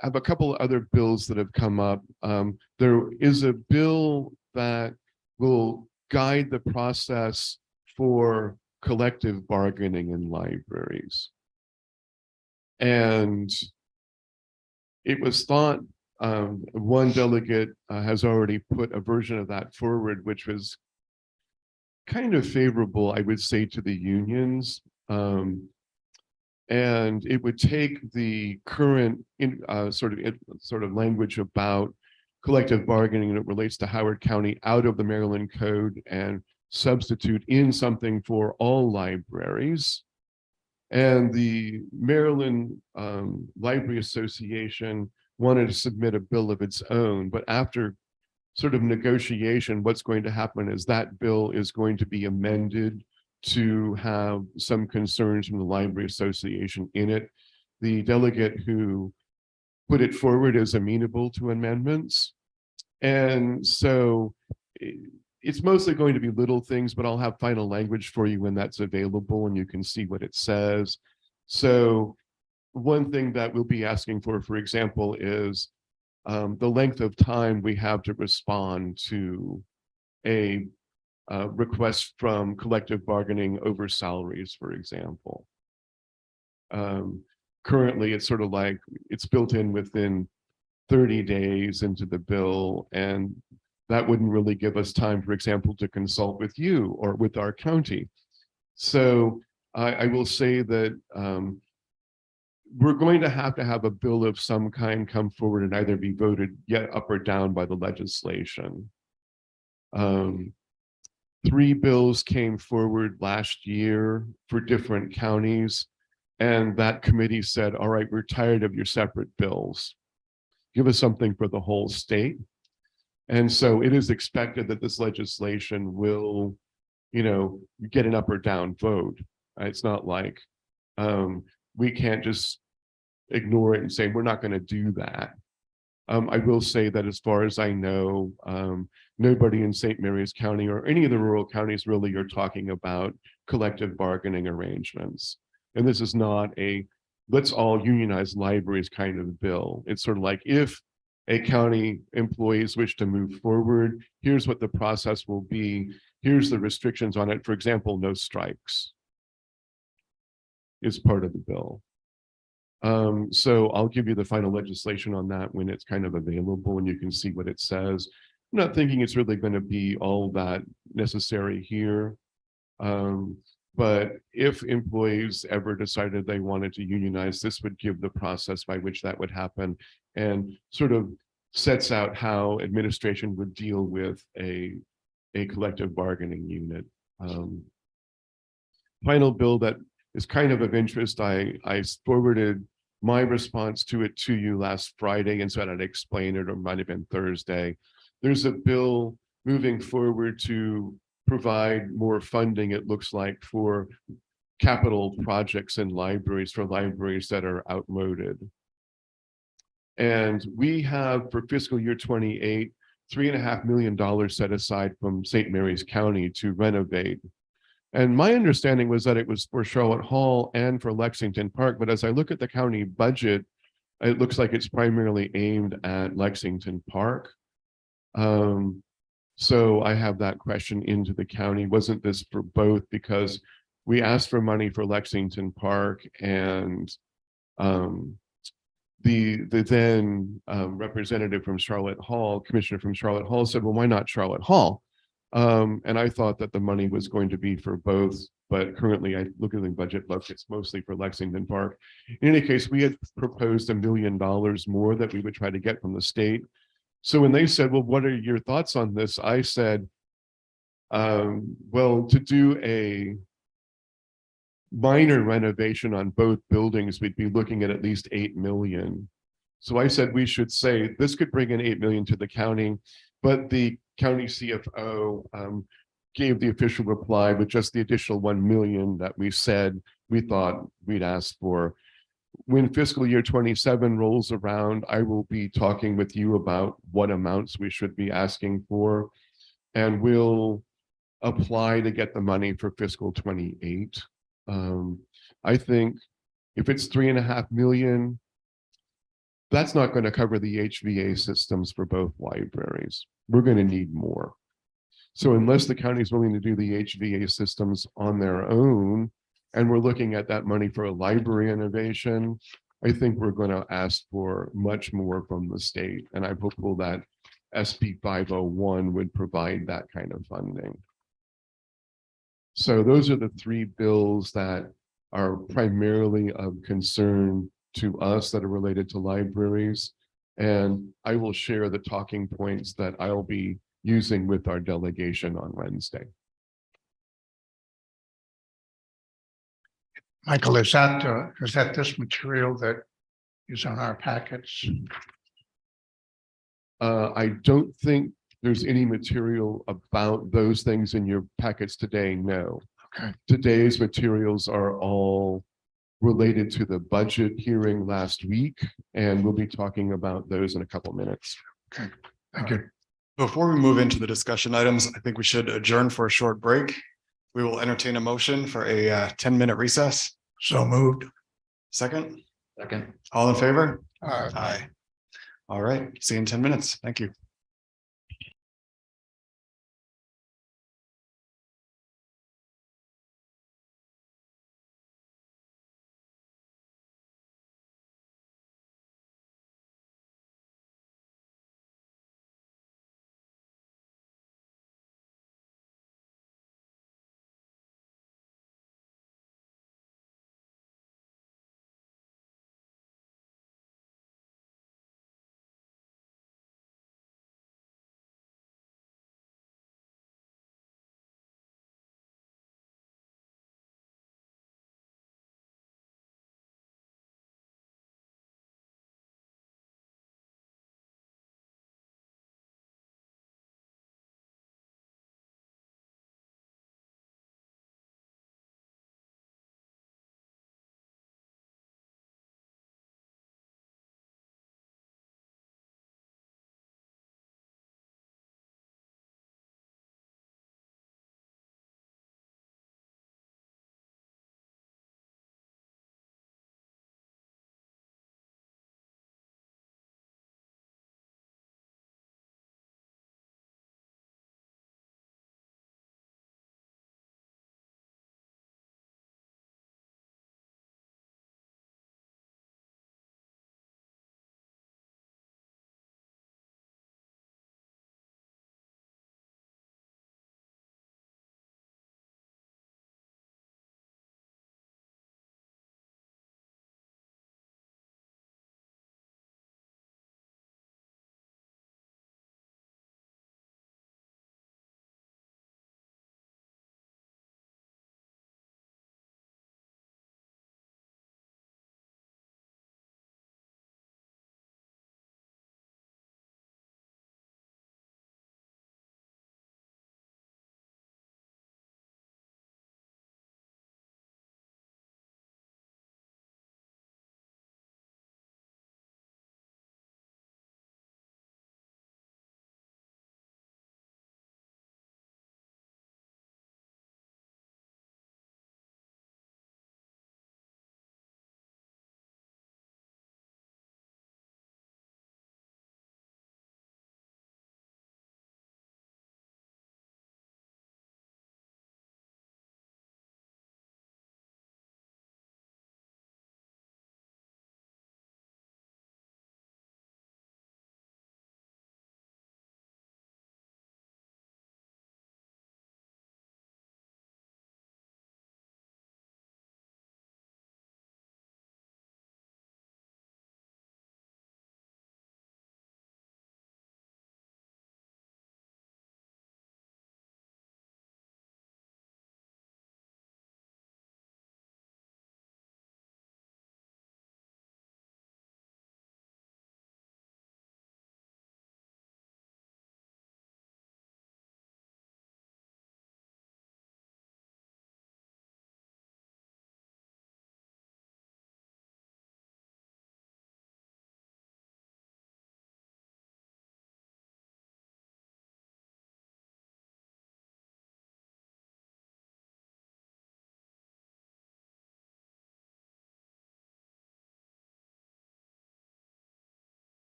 S8: have a couple of other bills that have come up. There is a bill that will guide the process for collective bargaining in libraries. And it was thought one delegate has already put a version of that forward, which was kind of favorable, I would say, to the unions. And it would take the current sort of language about collective bargaining that relates to Howard County out of the Maryland Code and substitute in something for all libraries. And the Maryland Library Association wanted to submit a bill of its own, but after sort of negotiation, what's going to happen is that bill is going to be amended to have some concerns from the Library Association in it. The delegate who put it forward is amenable to amendments. And so it's mostly going to be little things, but I'll have final language for you when that's available and you can see what it says. So one thing that we'll be asking for example, is the length of time we have to respond to a request from collective bargaining over salaries, for example. Currently, it's sort of like it's built in within 30 days into the bill, and that wouldn't really give us time, for example, to consult with you or with our county. So I will say that we're going to have a bill of some kind come forward and either be voted yet up or down by the legislation. 3 bills came forward last year for different counties, and that committee said, all right, we're tired of your separate bills. Give us something for the whole state. And so it is expected that this legislation will, get an up or down vote. It's not like we can't just ignore it and say, we're not going to do that. I will say that as far as I know, nobody in St. Mary's County or any of the rural counties really are talking about collective bargaining arrangements. And this is not a let's all unionize libraries kind of bill. It's sort of like, if a county employees wish to move forward, here's what the process will be. Here's the restrictions on it. For example, no strikes is part of the bill. So I'll give you the final legislation on that when it's kind of available and you can see what it says. I'm not thinking it's really going to be all that necessary here. But if employees ever decided they wanted to unionize, this would give the process by which that would happen, and sort of sets out how administration would deal with a collective bargaining unit. Final bill that is kind of interest. I forwarded my response to it to you last Friday and said I'd explain it, or it might have been Thursday. There's a bill moving forward to provide more funding, it looks like, for capital projects in libraries, for libraries that are outmoded. And we have, for fiscal year 28, $3.5 million set aside from St. Mary's County to renovate. And my understanding was that it was for Charlotte Hall and for Lexington Park, but as I look at the county budget, it looks like it's primarily aimed at Lexington Park. So I have that question into the county. Wasn't this for both? Because we asked for money for Lexington Park, and the then representative from Charlotte Hall, commissioner from Charlotte Hall, said, well, why not Charlotte Hall? And I thought that the money was going to be for both, but currently I look at the budget book, it's mostly for Lexington Park. In any case, we had proposed $1 million more that we would try to get from the state. So when they said, well, what are your thoughts on this? I said, well, to do a minor renovation on both buildings, we'd be looking at least 8 million. So I said, we should say this could bring in 8 million to the county, but the county CFO gave the official reply with just the additional 1 million that we said we thought we'd ask for. When fiscal year 27 rolls around, I will be talking with you about what amounts we should be asking for, and we'll apply to get the money for fiscal 28. I think if it's 3.5 million, that's not going to cover the HVA systems for both libraries. We're going to need more. So unless the county is willing to do the HVA systems on their own, and we're looking at that money for a library innovation, I think we're going to ask for much more from the state. And I'm hopeful that SB 501 would provide that kind of funding. So those are the 3 bills that are primarily of concern to us that are related to libraries. And I will share the talking points that I'll be using with our delegation on Wednesday.
S9: Michael, is that this material that is on our packets?
S8: I don't think there's any material about those things in your packets today, no.
S9: Okay.
S8: Today's materials are all related to the budget hearing last week, and we'll be talking about those in a couple minutes.
S9: Okay, thank you.
S1: Before we move into the discussion items, I think we should adjourn for a short break. We will entertain a motion for a 10-minute recess.
S9: So moved.
S1: Second,
S3: Second.
S1: All in favor?
S9: uh,
S1: All right, see you in 10 minutes. Thank you.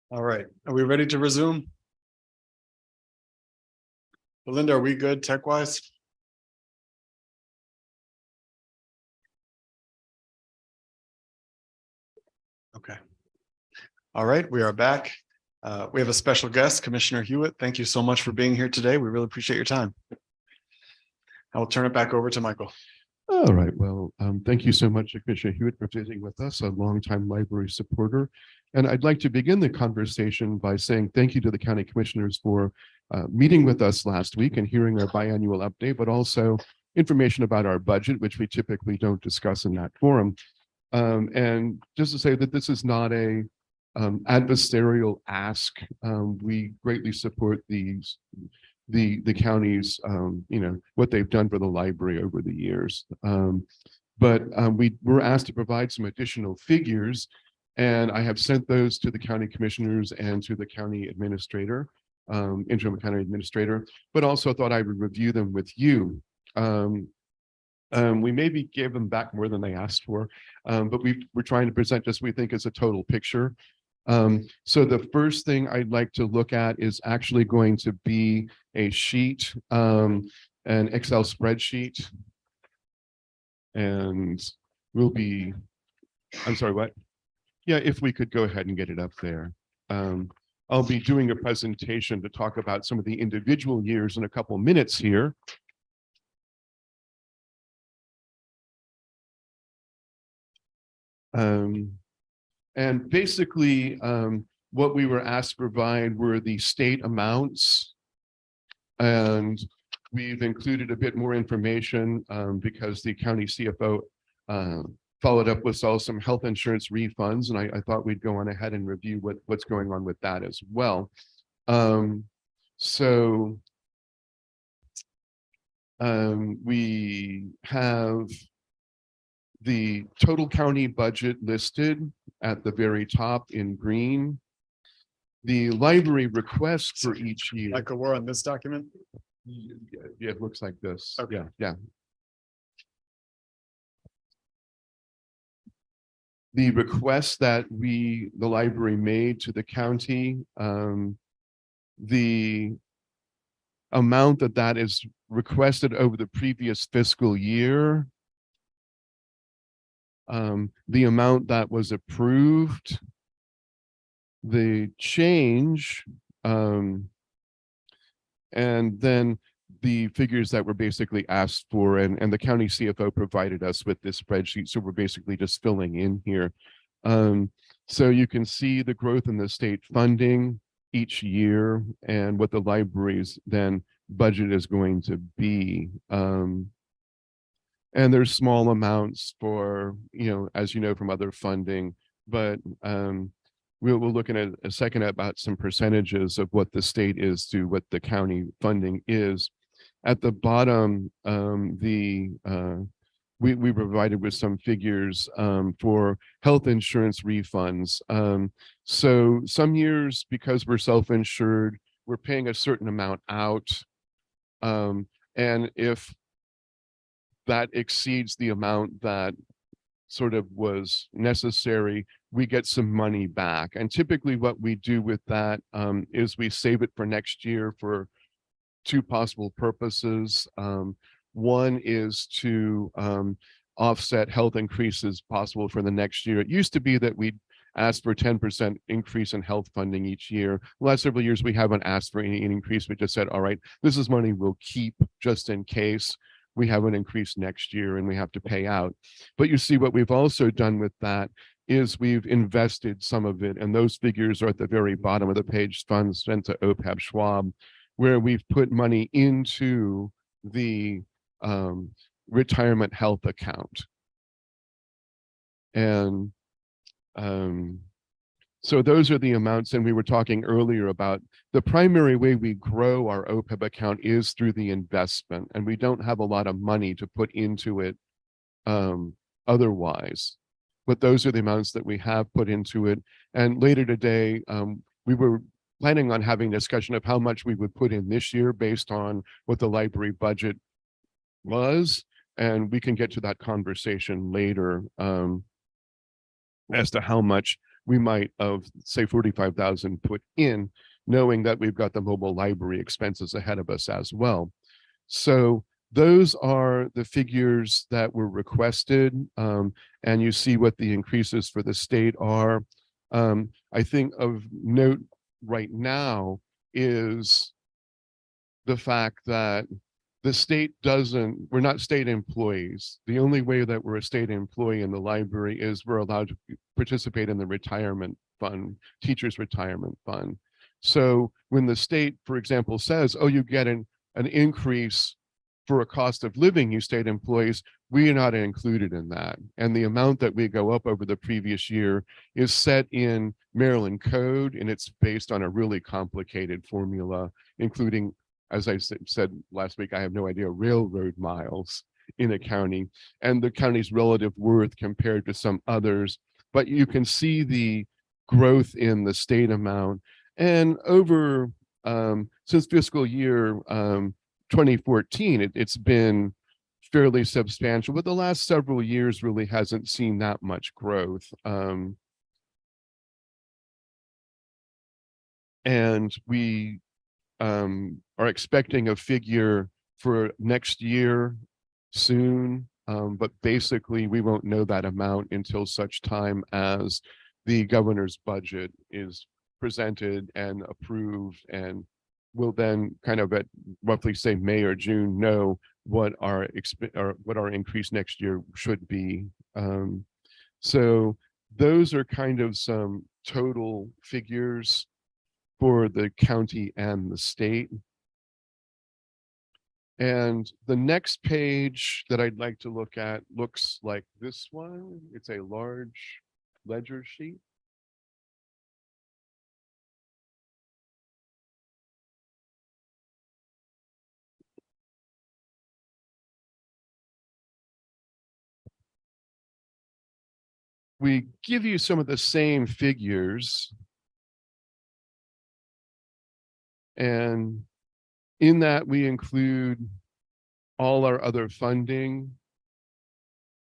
S1: All right, are we ready to resume? Belinda, are we good tech-wise? Okay. All right, we are back. We have a special guest, Commissioner Hewitt. Thank you so much for being here today. We really appreciate your time. I will turn it back over to Michael.
S8: All right, well, thank you so much, Commissioner Hewitt, for visiting with us, a longtime library supporter. And I'd like to begin the conversation by saying thank you to the county commissioners for meeting with us last week and hearing our biannual update, but also information about our budget, which we typically don't discuss in that forum. And just to say that this is not a adversarial ask. We greatly support the county's, what they've done for the library over the years. But we were asked to provide some additional figures, and I have sent those to the county commissioners and to the county administrator, interim county administrator, but also thought I would review them with you. We maybe gave them back more than they asked for, but we're trying to present just what we think is a total picture. So the first thing I'd like to look at is actually going to be a sheet, an Excel spreadsheet. And we'll be, I'm sorry, what? Yeah, if we could go ahead and get it up there. I'll be doing a presentation to talk about some of the individual years in a couple minutes here. And basically, what we were asked to provide were the state amounts. And we've included a bit more information because the county CFO followed up with some health insurance refunds. And I thought we'd go on ahead and review what's going on with that as well. We have the total county budget listed at the very top in green. The library request for each year.
S1: Michael, we're on this document.
S8: Yeah, it looks like this.
S1: Okay.
S8: Yeah. The request that the library made to the county, the amount that is requested over the previous fiscal year, the amount that was approved, the change, and then the figures that were basically asked for, and the county CFO provided us with this spreadsheet, so we're basically just filling in here. So you can see the growth in the state funding each year and what the library's then budget is going to be. And there's small amounts for, as you know, from other funding, but we'll look in a second about some percentages of what the state is to what the county funding is. At the bottom, we provided with some figures for health insurance refunds. So some years, because we're self-insured, we're paying a certain amount out. And if that exceeds the amount that sort of was necessary, we get some money back. And typically what we do with that is we save it for next year for two possible purposes. One is to offset health increases possible for the next year. It used to be that we'd ask for 10% increase in health funding each year. The last several years, we haven't asked for any increase. We just said, all right, this is money we'll keep just in case we have an increase next year and we have to pay out. But you see what we've also done with that is we've invested some of it, and those figures are at the very bottom of the page, funds sent to OPEB Schwab, where we've put money into the retirement health account. And so those are the amounts. And we were talking earlier about the primary way we grow our OPEB account is through the investment, and we don't have a lot of money to put into it otherwise. But those are the amounts that we have put into it. And later today, we were planning on having a discussion of how much we would put in this year based on what the library budget was. And we can get to that conversation later as to how much we might have, say, 45,000 put in, knowing that we've got the mobile library expenses ahead of us as well. So those are the figures that were requested, and you see what the increases for the state are. I think of note right now is the fact that the state doesn't, we're not state employees. The only way that we're a state employee in the library is we're allowed to participate in the retirement fund, teachers' retirement fund. So when the state, for example, says, oh, you get an increase for a cost of living, you state employees, we are not included in that. And the amount that we go up over the previous year is set in Maryland code, and it's based on a really complicated formula, including, as I said last week, I have no idea, railroad miles in a county and the county's relative worth compared to some others. But you can see the growth in the state amount. And over, since fiscal year 2014, it's been fairly substantial, but the last several years really hasn't seen that much growth. And we are expecting a figure for next year soon, but basically we won't know that amount until such time as the governor's budget is presented and approved, and we'll then kind of at roughly say May or June know what our increase next year should be. So those are kind of some total figures for the county and the state. And the next page that I'd like to look at looks like this one. It's a large ledger sheet. We give you some of the same figures. And in that we include all our other funding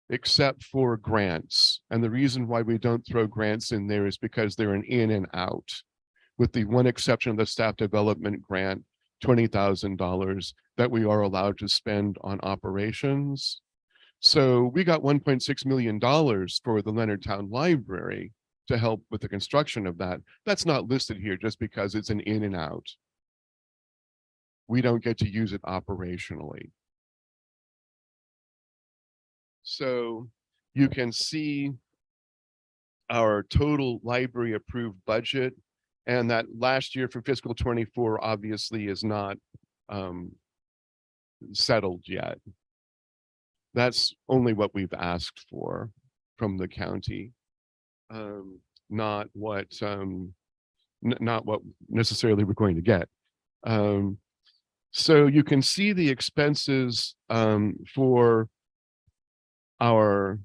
S8: except for grants. And the reason why we don't throw grants in there is because they're an in and out, with the one exception of the staff development grant, $20,000 that we are allowed to spend on operations. So we got $1.6 million for the Leonardtown Library to help with the construction of that. That's not listed here just because it's an in and out. We don't get to use it operationally. So you can see our total library approved budget, and that last year for fiscal 24 obviously is not settled yet. That's only what we've asked for from the county, not what necessarily we're going to get. So you can see the expenses for our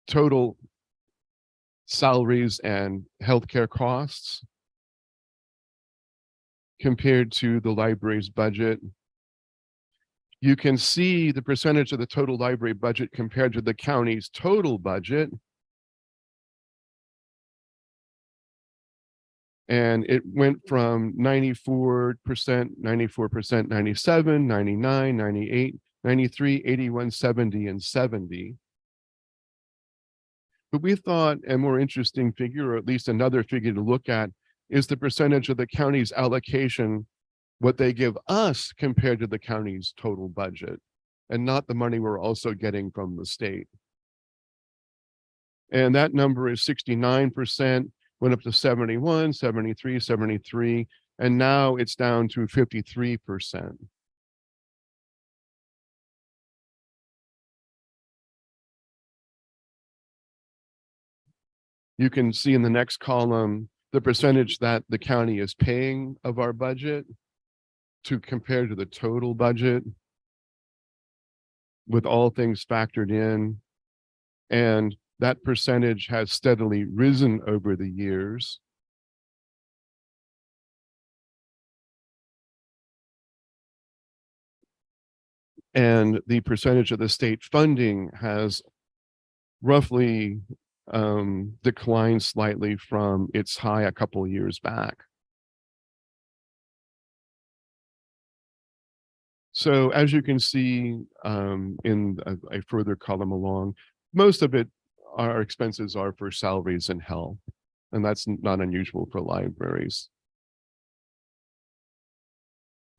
S8: total salaries and healthcare costs compared to the library's budget. You can see the percentage of the total library budget compared to the county's total budget. And it went from 94%, 94%, 97, 99, 98, 93, 81, 70, and 70. But we thought a more interesting figure, or at least another figure to look at, is the percentage of the county's allocation, what they give us compared to the county's total budget, and not the money we're also getting from the state. And that number is 69%, went up to 71, 73, 73, and now it's down to 53%. You can see in the next column the percentage that the county is paying of our budget to compare to the total budget, with all things factored in. And that percentage has steadily risen over the years. And the percentage of the state funding has roughly declined slightly from its high a couple of years back. So as you can see in a further column along, most of it, our expenses are for salaries and health, and that's not unusual for libraries.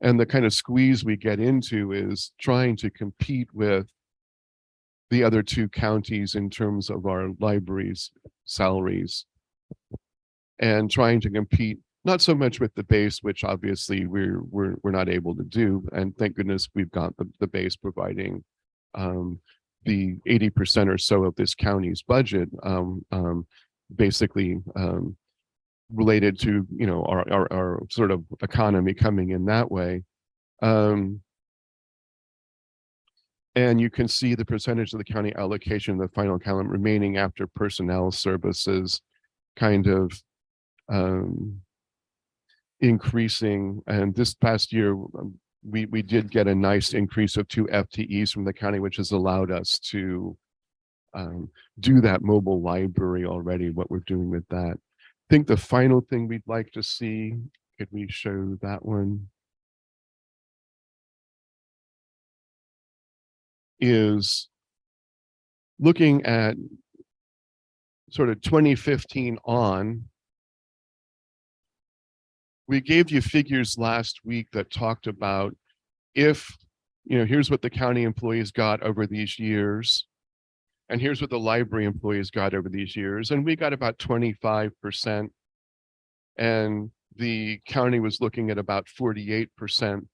S8: And the kind of squeeze we get into is trying to compete with the other two counties in terms of our libraries' salaries, and trying to compete not so much with the base, which obviously we're not able to do. And thank goodness we've got the base providing the 80% or so of this county's budget, basically related to, you know, our sort of economy coming in that way. And you can see the percentage of the county allocation in the final column remaining after personnel services kind of increasing. And this past year, we did get a nice increase of 2 FTEs from the county, which has allowed us to do that mobile library already, what we're doing with that. I think the final thing we'd like to see, could we show that one? Is looking at sort of 2015 on. We gave you figures last week that talked about if, you know, here's what the county employees got over these years, and here's what the library employees got over these years. And we got about 25%, and the county was looking at about 48%.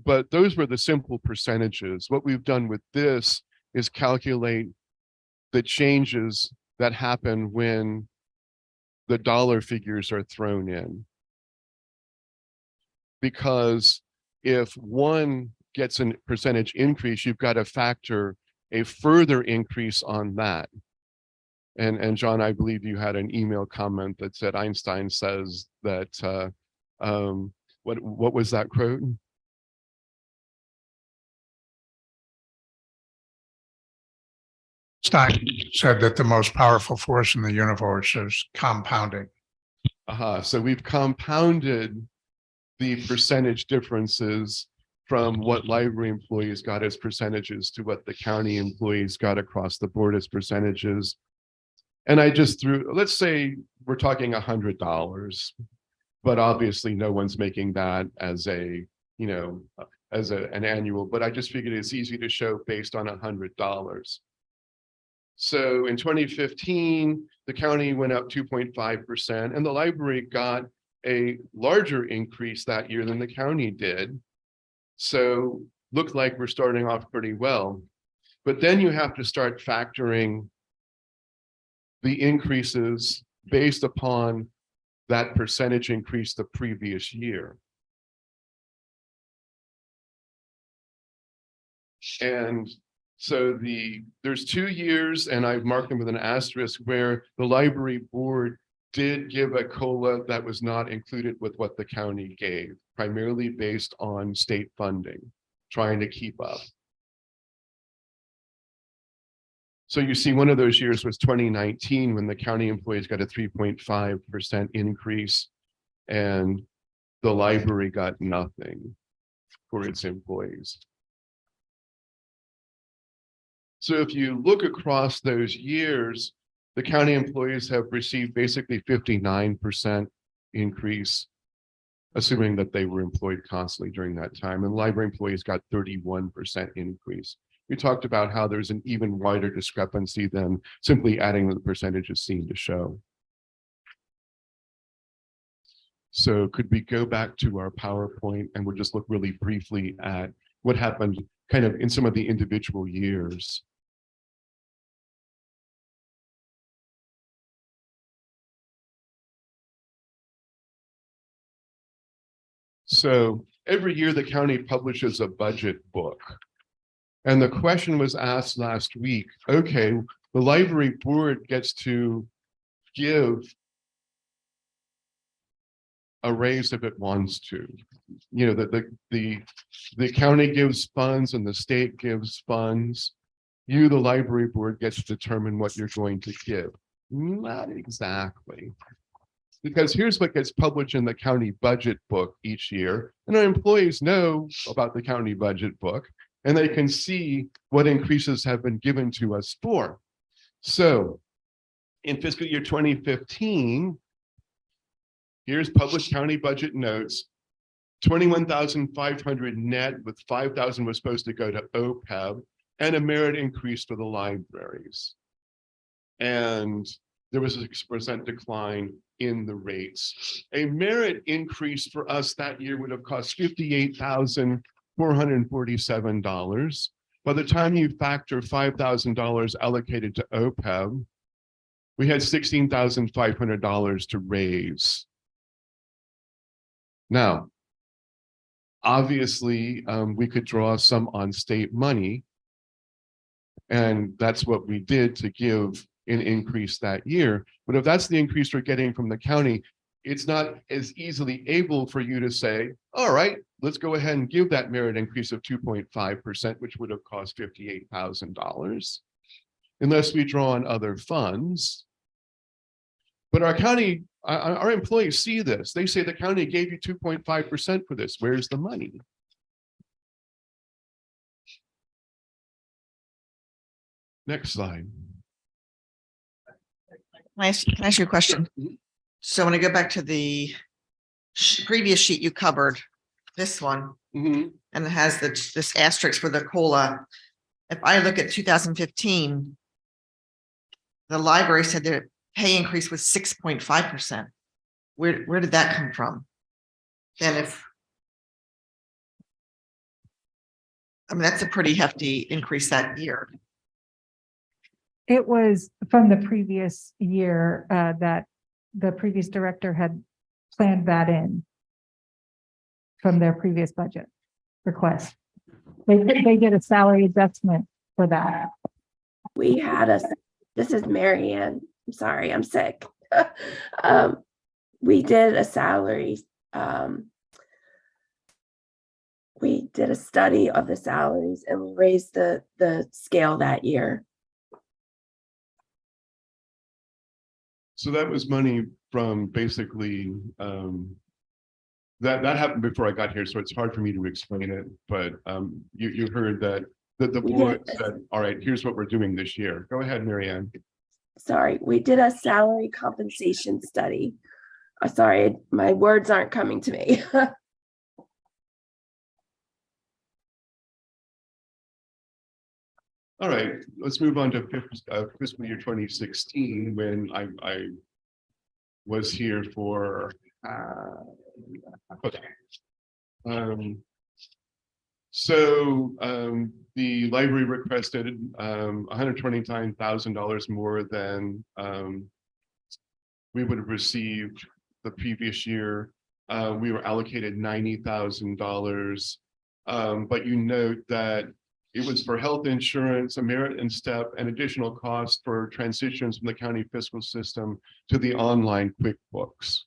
S8: But those were the simple percentages. What we've done with this is calculate the changes that happen when the dollar figures are thrown in. Because if one gets a percentage increase, you've got to factor a further increase on that. And John, I believe you had an email comment that said Einstein says that, what was that quote?
S9: Stein said that the most powerful force in the universe is compounding.
S8: So we've compounded the percentage differences from what library employees got as percentages to what the county employees got across the board as percentages. And I just threw, let's say we're talking $100, but obviously no one's making that as a, you know, as an annual, but I just figured it's easy to show based on $100. So in 2015, the county went up 2.5%, and the library got a larger increase that year than the county did. So looked like we're starting off pretty well. But then you have to start factoring the increases based upon that percentage increase the previous year. And so there's 2 years, and I've marked them with an asterisk, where the library board did give a COLA that was not included with what the county gave, primarily based on state funding, trying to keep up. So you see one of those years was 2019, when the county employees got a 3.5% increase and the library got nothing for its employees. So if you look across those years, the county employees have received basically 59% increase, assuming that they were employed constantly during that time, and library employees got 31% increase. We talked about how there's an even wider discrepancy than simply adding the percentages seem to show. So could we go back to our PowerPoint, and we'll just look really briefly at what happened kind of in some of the individual years. So every year the county publishes a budget book. And the question was asked last week, okay, the library board gets to give a raise if it wants to. You know, the county gives funds and the state gives funds. You, the library board, gets to determine what you're going to give. Not exactly. Because here's what gets published in the county budget book each year, and our employees know about the county budget book, and they can see what increases have been given to us for. So in fiscal year 2015, here's published county budget notes, 21,500 net, with 5,000 was supposed to go to OPEB, and a merit increase for the libraries. And there was a 6% decline in the rates. A merit increase for us that year would have cost $58,447. By the time you factor $5,000 allocated to OPEB, we had $16,500 to raise. Now, obviously, we could draw some on state money, and that's what we did to give an increase that year. But if that's the increase we're getting from the county, it's not as easily able for you to say, all right, let's go ahead and give that merit increase of 2.5%, which would have cost $58,000, unless we draw on other funds. But our county, our employees see this. They say the county gave you 2.5% for this. Where's the money? Next slide.
S2: Can I ask you a question? So when I go back to the previous sheet you covered, this one, and it has this asterisk for the COLA. If I look at 2015, the library said their pay increase was 6.5%. Where did that come from? And that's a pretty hefty increase that year.
S5: It was from the previous year that the previous director had planned that in from their previous budget request. They did a salary adjustment for that.
S6: We had this is Mary Ann. I'm sorry, I'm sick. We did a salary. We did a study of the salaries and we raised the scale that year.
S8: So that was money from basically, that happened before I got here, so it's hard for me to explain it, but you heard that the board said, all right, here's what we're doing this year. Go ahead, Mary Ann.
S6: Sorry, we did a salary compensation study. Sorry, my words aren't coming to me.
S8: All right, let's move on to fiscal year 2016, when I was here for the library requested $129,000 more than we would have received the previous year. We were allocated $90,000, but you note that it was for health insurance, a merit and step, and additional costs for transitions from the county fiscal system to the online QuickBooks.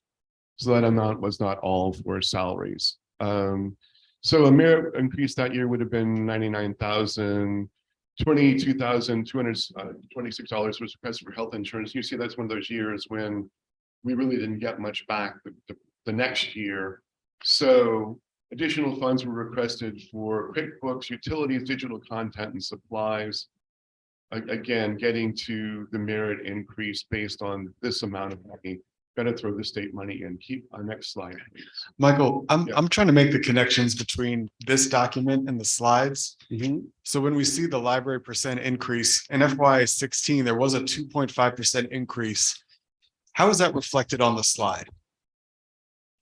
S8: So that amount was not all for salaries. So a merit increase that year would have been $99,000, $22,226 was requested for health insurance. You see, that's one of those years when we really didn't get much back the next year. So additional funds were requested for QuickBooks, utilities, digital content, and supplies. Again, getting to the merit increase based on this amount of money. Got to throw the state money in. Keep our next slide, please.
S1: Michael, I'm trying to make the connections between this document and the slides. So when we see the library percent increase in FY16, there was a 2.5% increase. How is that reflected on the slide?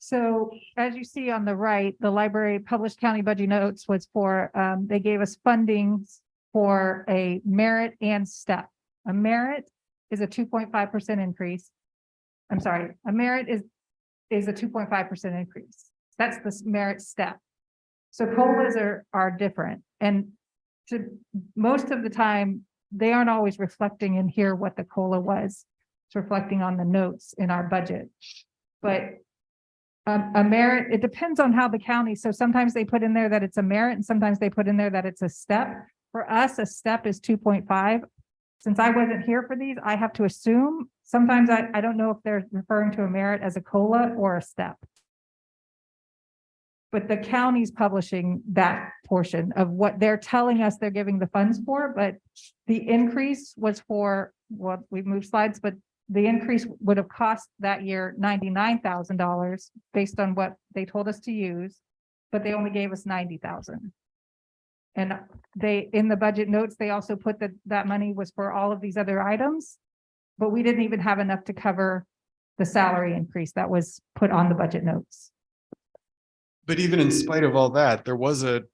S5: So as you see on the right, the library published county budget notes was for, they gave us funding for a merit and step. A merit is a 2.5% increase. I'm sorry, a merit is a 2.5% increase. That's the merit step. So COLAs are different. And most of the time, they aren't always reflecting in here what the COLA was. It's reflecting on the notes in our budget. But a merit, it depends on how the county, so sometimes they put in there that it's a merit and sometimes they put in there that it's a step. For us, a step is 2.5. since I wasn't here for these, I have to assume, sometimes I don't know if they're referring to a merit as a COLA or a step. But the county's publishing that portion of what they're telling us they're giving the funds for, but the increase was for, well, we've moved slides, but the increase would have cost that year $99,000 based on what they told us to use, but they only gave us 90,000. And they, in the budget notes, they also put that that money was for all of these other items, but we didn't even have enough to cover the salary increase that was put on the budget notes.
S1: But even in spite of all that, there was a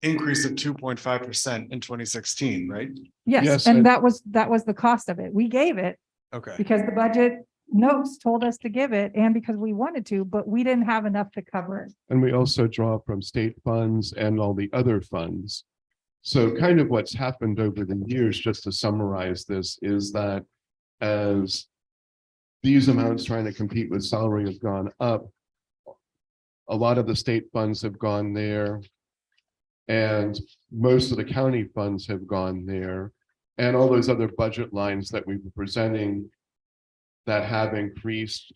S1: increase of 2.5% in 2016, right?
S5: Yes,
S8: Yes,
S5: and
S8: and-
S5: that was the cost of it. We gave it
S1: Okay.
S5: because the budget notes told us to give it and because we wanted to, but we didn't have enough to cover it.
S8: And we also draw from state funds and all the other funds. So kind of what's happened over the years, just to summarize this, is that as these amounts trying to compete with salary have gone up, a lot of the state funds have gone there. And most of the county funds have gone there. And all those other budget lines that we were presenting that have increased,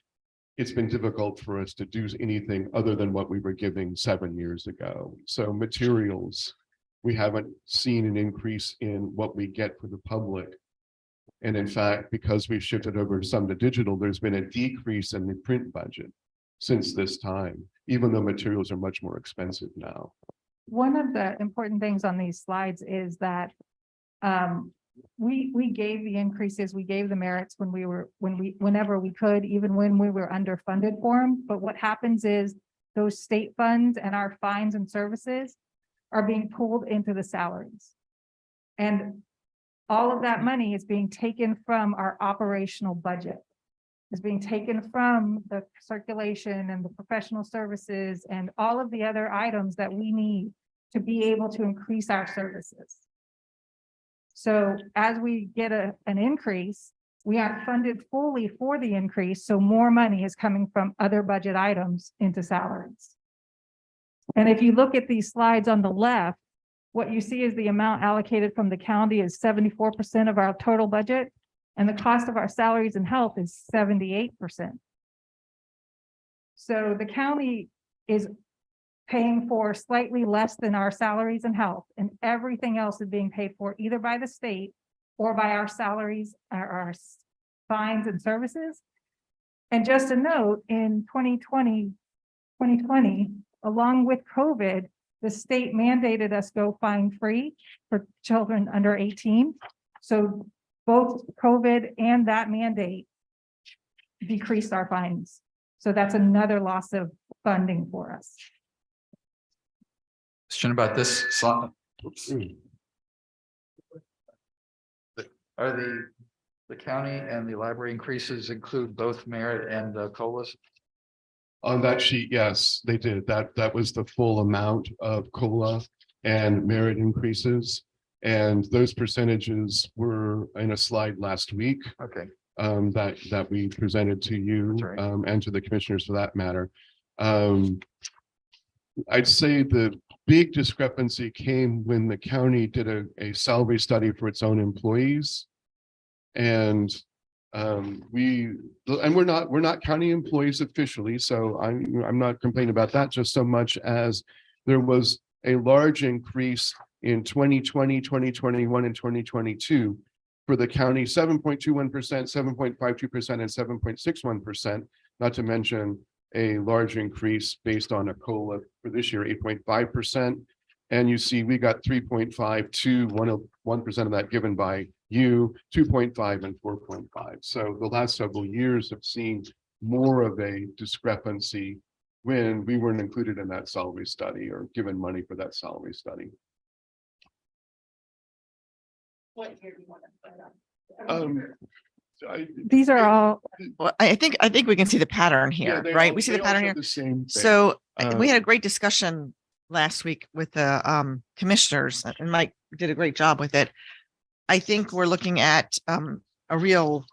S8: it's been difficult for us to do anything other than what we were giving 7 years ago. So materials, we haven't seen an increase in what we get for the public. And in fact, because we've shifted over some to digital, there's been a decrease in the print budget since this time, even though materials are much more expensive now.
S5: One of the important things on these slides is that we gave the increases, we gave the merits whenever we could, even when we were underfunded for them. But what happens is those state funds and our fines and services are being pulled into the salaries. And all of that money is being taken from our operational budget. Is being taken from the circulation and the professional services and all of the other items that we need to be able to increase our services. So as we get an increase, we aren't funded fully for the increase, so more money is coming from other budget items into salaries. And if you look at these slides on the left, what you see is the amount allocated from the county is 74% of our total budget, and the cost of our salaries and health is 78%. So the county is paying for slightly less than our salaries and health, and everything else is being paid for either by the state or by our salaries, our fines and services. And just a note, in 2020, along with COVID, the state mandated us go fine free for children under 18. So both COVID and that mandate decreased our fines. So that's another loss of funding for us.
S3: Question about this slide. Oops. Are the county and the library increases include both merit and COLAs?
S8: On that sheet, yes, they did. That was the full amount of COLA and merit increases. And those percentages were in a slide last week.
S3: Okay.
S8: That we presented to you.
S3: That's right.
S8: And to the commissioners for that matter. I'd say the big discrepancy came when the county did a salary study for its own employees. And we're not county employees officially, so I'm not complaining about that just so much as there was a large increase in 2020, 2021, and 2022 for the county, 7.21%, 7.52%, and 7.61%, not to mention a large increase based on a COLA for this year, 8.5%. And you see, we got 3.52, 1% of that given by you, 2.5 and 4.5. So the last several years have seen more of a discrepancy when we weren't included in that salary study or given money for that salary study.
S5: These are all,
S2: Well, I think we can see the pattern
S8: Yeah,
S2: here,
S8: they
S2: right?
S8: all-
S2: We see
S8: they
S2: the
S8: all
S2: pattern
S8: show
S2: here.
S8: the same thing.
S2: So we
S8: Uh,
S2: had a great discussion last week with the commissioners, and Mike did a great job with it. I think we're looking at a real,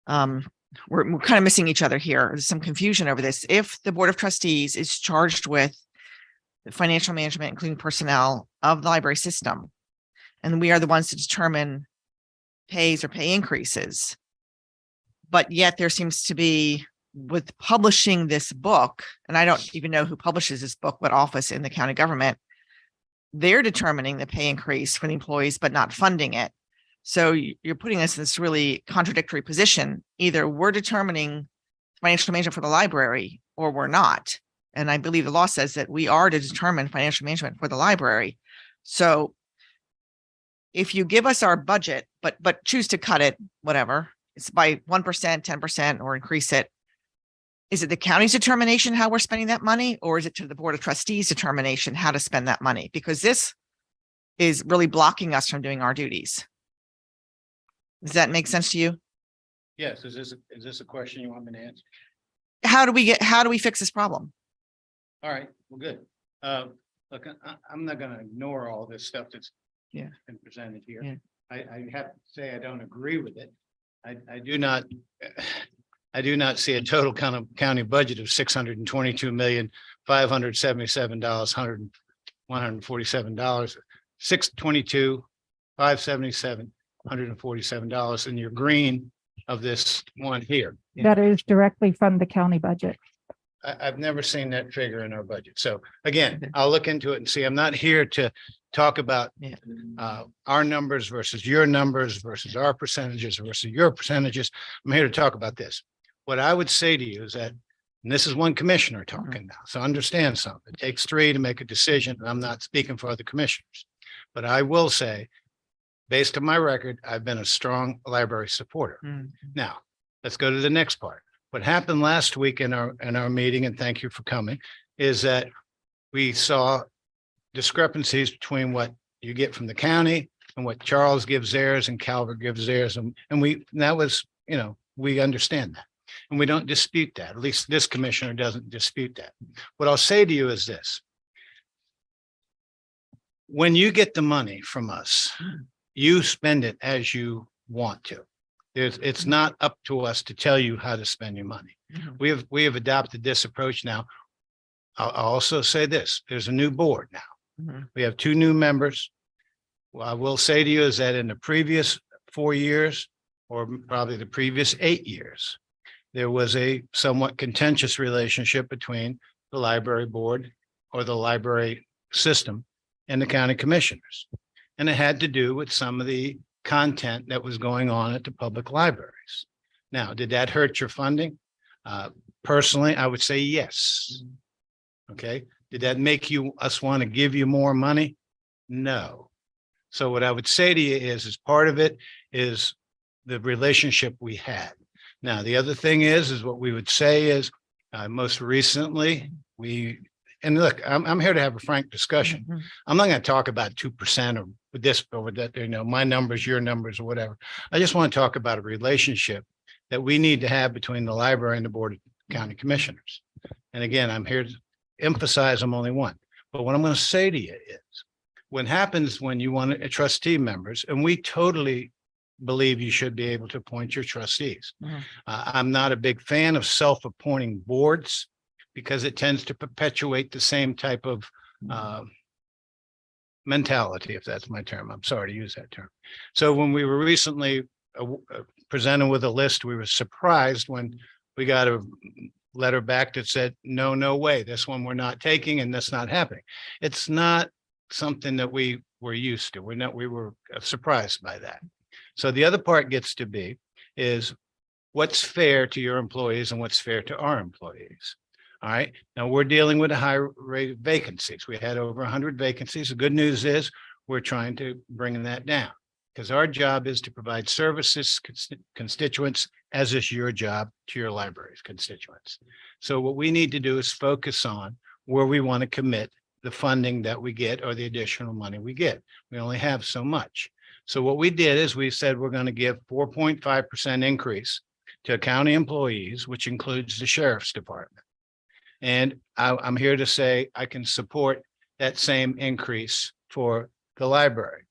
S2: we're kind of missing each other here. There's some confusion over this. If the Board of Trustees is charged with the financial management, including personnel of the library system, and we are the ones to determine pays or pay increases. But yet there seems to be, with publishing this book, and I don't even know who publishes this book, what office in the county government, they're determining the pay increase for the employees, but not funding it. So you're putting us in this really contradictory position. Either we're determining financial management for the library or we're not. And I believe the law says that we are to determine financial management for the library. So if you give us our budget, but choose to cut it, whatever, it's by 1%, 10%, or increase it. Is it the county's determination how we're spending that money, or is it to the Board of Trustees determination how to spend that money? Because this is really blocking us from doing our duties. Does that make sense to you?
S11: Yes, is this a question you want me to answer?
S2: How do we fix this problem?
S11: All right, well, good. Look, I'm not gonna ignore all this stuff that's
S2: Yeah.
S11: been presented here.
S2: Yeah.
S11: I have to say, I don't agree with it. I do not see a total county budget of $622,577, $147, $622,577, and you're green of this one here.
S5: That is directly from the county budget.
S11: I've never seen that figure in our budget. So again, I'll look into it and see. I'm not here to talk about our numbers versus your numbers versus our percentages versus your percentages. I'm here to talk about this. What I would say to you is that, and this is one commissioner talking now, so understand something. It takes three to make a decision. And I'm not speaking for other commissioners, but I will say, based on my record, I've been a strong library supporter. Now, let's go to the next part. What happened last week in our meeting, and thank you for coming, is that we saw discrepancies between what you get from the county and what Charles gives theirs and Calvert gives theirs. And that was, we understand that. And we don't dispute that. At least this commissioner doesn't dispute that. What I'll say to you is this. When you get the money from us, you spend it as you want to. It's not up to us to tell you how to spend your money. We have adopted this approach now. I'll also say this, there's a new board now. We have two new members. What I will say to you is that in the previous 4 years, or probably the previous 8 years, there was a somewhat contentious relationship between the library board or the library system and the county commissioners. And it had to do with some of the content that was going on at the public libraries. Now, did that hurt your funding? Personally, I would say yes. Okay. Did that make us want to give you more money? No. So what I would say to you is part of it is the relationship we had. Now, the other thing is what we would say is most recently and look, I'm here to have a frank discussion. I'm not going to talk about 2% or this or that, my numbers, your numbers, or whatever. I just want to talk about a relationship that we need to have between the library and the Board of County Commissioners. And again, I'm here to emphasize I'm only one. But what I'm going to say to you is what happens when you want a trustee members, and we totally believe you should be able to appoint your trustees. I'm not a big fan of self-appointing boards because it tends to perpetuate the same type of mentality, if that's my term. I'm sorry to use that term. So when we were recently presented with a list, we were surprised when we got a letter back that said, no way, this one we're not taking and that's not happening. It's not something that we were used to. We were surprised by that. So the other part gets to be is what's fair to your employees and what's fair to our employees. All right. Now we're dealing with a high rate of vacancies. We had over 100 vacancies. The good news is we're trying to bring that down because our job is to provide services constituents, as is your job to your library's constituents. So what we need to do is focus on where we want to commit the funding that we get or the additional money we get. We only have so much. So what we did is we said we're going to give 4.5% increase to county employees, which includes the sheriff's department. And I'm here to say I can support that same increase for the library.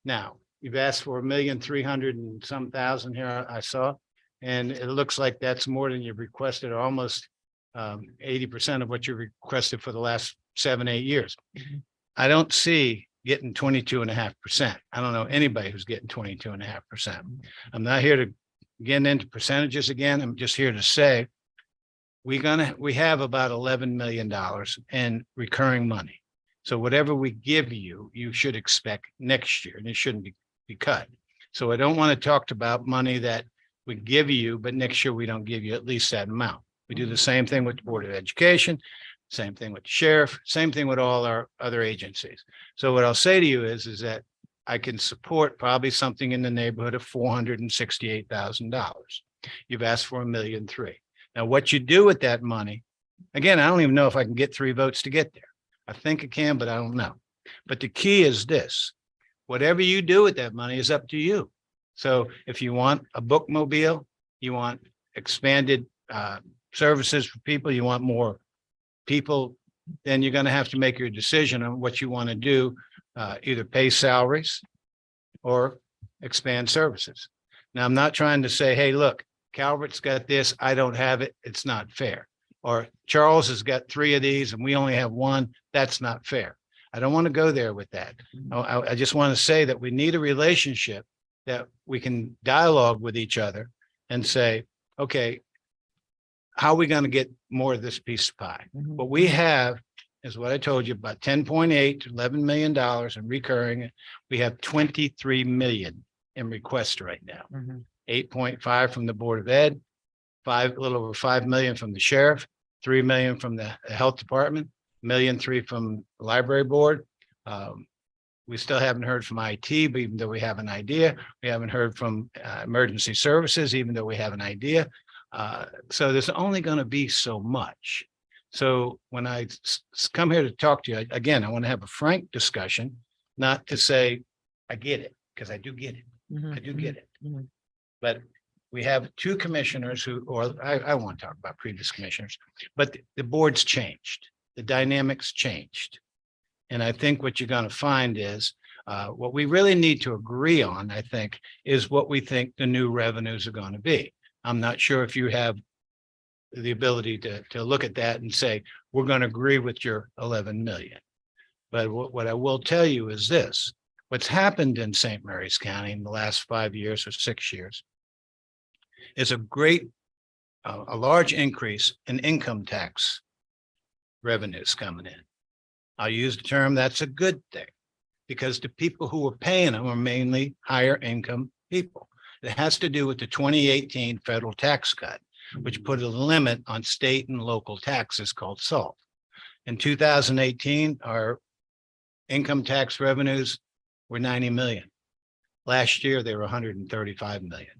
S11: Now, you've asked for $1,300,000 and some thousand here, I saw, and it looks like that's more than you've requested, or almost 80% of what you requested for the last 7-8 years. I don't see getting 22.5%. I don't know anybody who's getting 22.5%. I'm not here to get into percentages again. I'm just here to say we have about $11 million in recurring money. So whatever we give you, you should expect next year, and it shouldn't be cut. So I don't want to talk about money that we give you, but next year we don't give you at least that amount. We do the same thing with the Board of Education, same thing with the sheriff, same thing with all our other agencies. So what I'll say to you is that I can support probably something in the neighborhood of $468,000. You've asked for $1.3 million. Now, what you do with that money, again, I don't even know if I can get 3 votes to get there. I think I can, but I don't know. But the key is this: whatever you do with that money is up to you. So if you want a bookmobile, you want expanded services for people, you want more people, then you're going to have to make your decision on what you want to do, either pay salaries or expand services. Now, I'm not trying to say, hey, look, Calvert's got this, I don't have it, it's not fair. Or Charles has got 3 of these and we only have 1, that's not fair. I don't want to go there with that. I just want to say that we need a relationship that we can dialogue with each other and say, okay, how are we going to get more of this piece of pie? What we have is what I told you, about 10.8 to $11 million in recurring. We have 23 million in requests right now. 8.5 from the Board of Ed, a little over 5 million from the sheriff, 3 million from the health department, $1.3 million from the library board. We still haven't heard from IT, but even though we have an idea, we haven't heard from emergency services, even though we have an idea. So there's only going to be so much. So when I come here to talk to you, again, I want to have a frank discussion, not to say, I get it, because I do get it. I do get it. But we have 2 commissioners I want to talk about previous commissioners, but the board's changed. The dynamics changed. And I think what you're going to find is what we really need to agree on, I think, is what we think the new revenues are going to be. I'm not sure if you have the ability to look at that and say, we're going to agree with your 11 million. But what I will tell you is this: what's happened in St. Mary's County in the last 5 years or 6 years is a large increase in income tax revenues coming in. I'll use the term that's a good thing, because the people who are paying them are mainly higher income people. It has to do with the 2018 federal tax cut, which put a limit on state and local taxes called SALT. In 2018, our income tax revenues were 90 million. Last year, they were 135 million.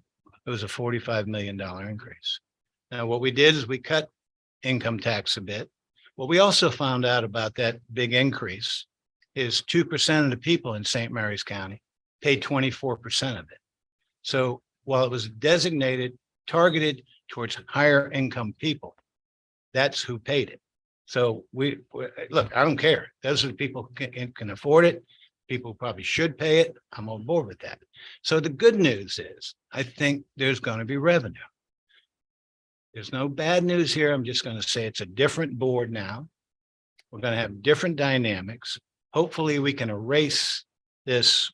S11: It was a $45 million increase. Now, what we did is we cut income tax a bit. What we also found out about that big increase is 2% of the people in St. Mary's County paid 24% of it. So while it was targeted towards higher income people, that's who paid it. So look, I don't care. Those are the people who can afford it. People probably should pay it. I'm on board with that. So the good news is, I think there's going to be revenue. There's no bad news here. I'm just going to say it's a different board now. We're going to have different dynamics. Hopefully we can erase this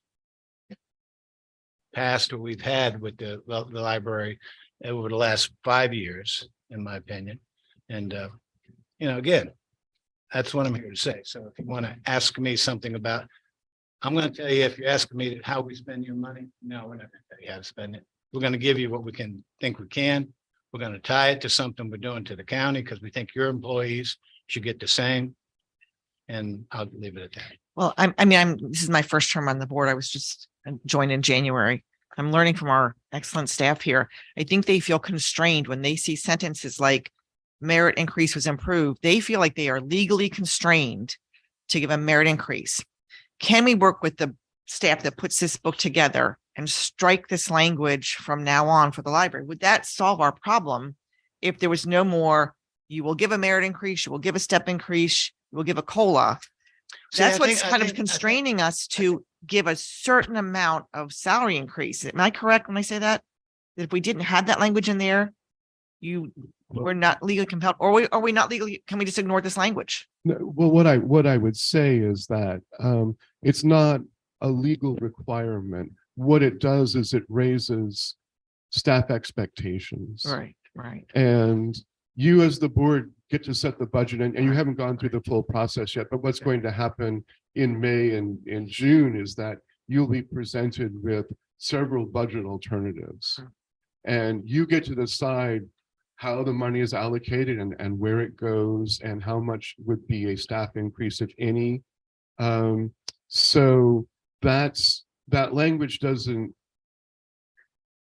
S11: past what we've had with the library over the last 5 years, in my opinion. And, again, that's what I'm here to say. So if you want to ask me something about, I'm going to tell you, if you're asking me how we spend your money, no, we're not going to tell you how to spend it. We're going to give you what we think we can. We're going to tie it to something we're doing to the county because we think your employees should get the same. And I'll leave it at that.
S2: Well, this is my first term on the board. I was just joined in January. I'm learning from our excellent staff here. I think they feel constrained when they see sentences like merit increase was improved. They feel like they are legally constrained to give a merit increase. Can we work with the staff that puts this book together and strike this language from now on for the library? Would that solve our problem if there was no more, you will give a merit increase, you will give a step increase, you will give a COLA? That's what's kind of constraining us to give a certain amount of salary increase. Am I correct when I say that? That if we didn't have that language in there, we're not legally compelled, or are we not legally, can we just ignore this language?
S8: No, well, what I would say is that it's not a legal requirement. What it does is it raises staff expectations.
S2: Right.
S8: And you as the board get to set the budget, and you haven't gone through the full process yet, but what's going to happen in May and in June is that you'll be presented with several budget alternatives. And you get to decide how the money is allocated and where it goes and how much would be a staff increase, if any. So that language doesn't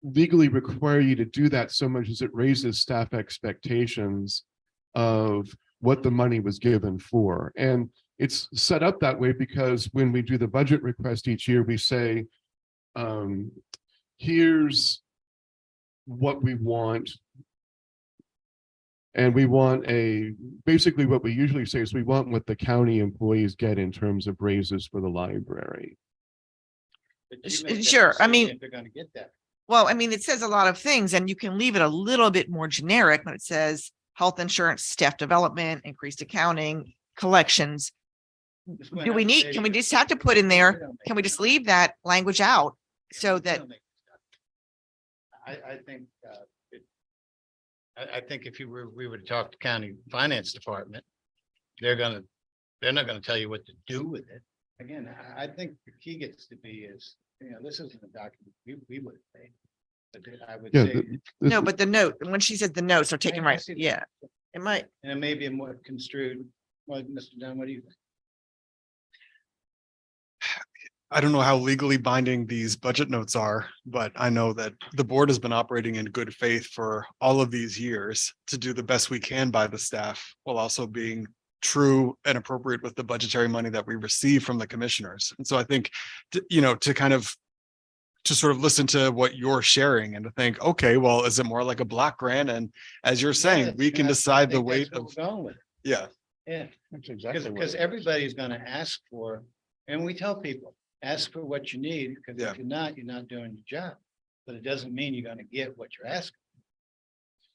S8: legally require you to do that so much as it raises staff expectations of what the money was given for. And it's set up that way because when we do the budget request each year, we say, here's what we want. And we want basically what we usually say is we want what the county employees get in terms of raises for the library.
S2: Sure, I mean,
S11: they're gonna get that.
S2: well, I mean, it says a lot of things and you can leave it a little bit more generic, but it says health insurance, staff development, increased accounting, collections. Do we need, can we just have to put in there, can we just leave that language out so that,
S11: I think, I think if we were to talk to county finance department, they're not gonna tell you what to do with it. Again, I think the key gets to be is, this isn't a document we would pay. But I would say,
S2: no, but the note, when she said the notes are taken
S11: I
S2: right,
S11: see that.
S2: yeah, it might.
S11: and it may be more construed, well, Mr. Dunn, what do you think?
S1: I don't know how legally binding these budget notes are, but I know that the board has been operating in good faith for all of these years to do the best we can by the staff while also being true and appropriate with the budgetary money that we receive from the commissioners. And so I think, to sort of listen to what you're sharing and to think, okay, well, is it more like a block grant? And as you're saying, we can decide the weight of,
S11: Going with it.
S1: yeah.
S11: Yeah,
S9: That's exactly
S11: because everybody's gonna ask for, and we tell people, ask for what you need, because
S1: Yeah.
S11: if you're not doing your job. But it doesn't mean you're gonna get what you're asking.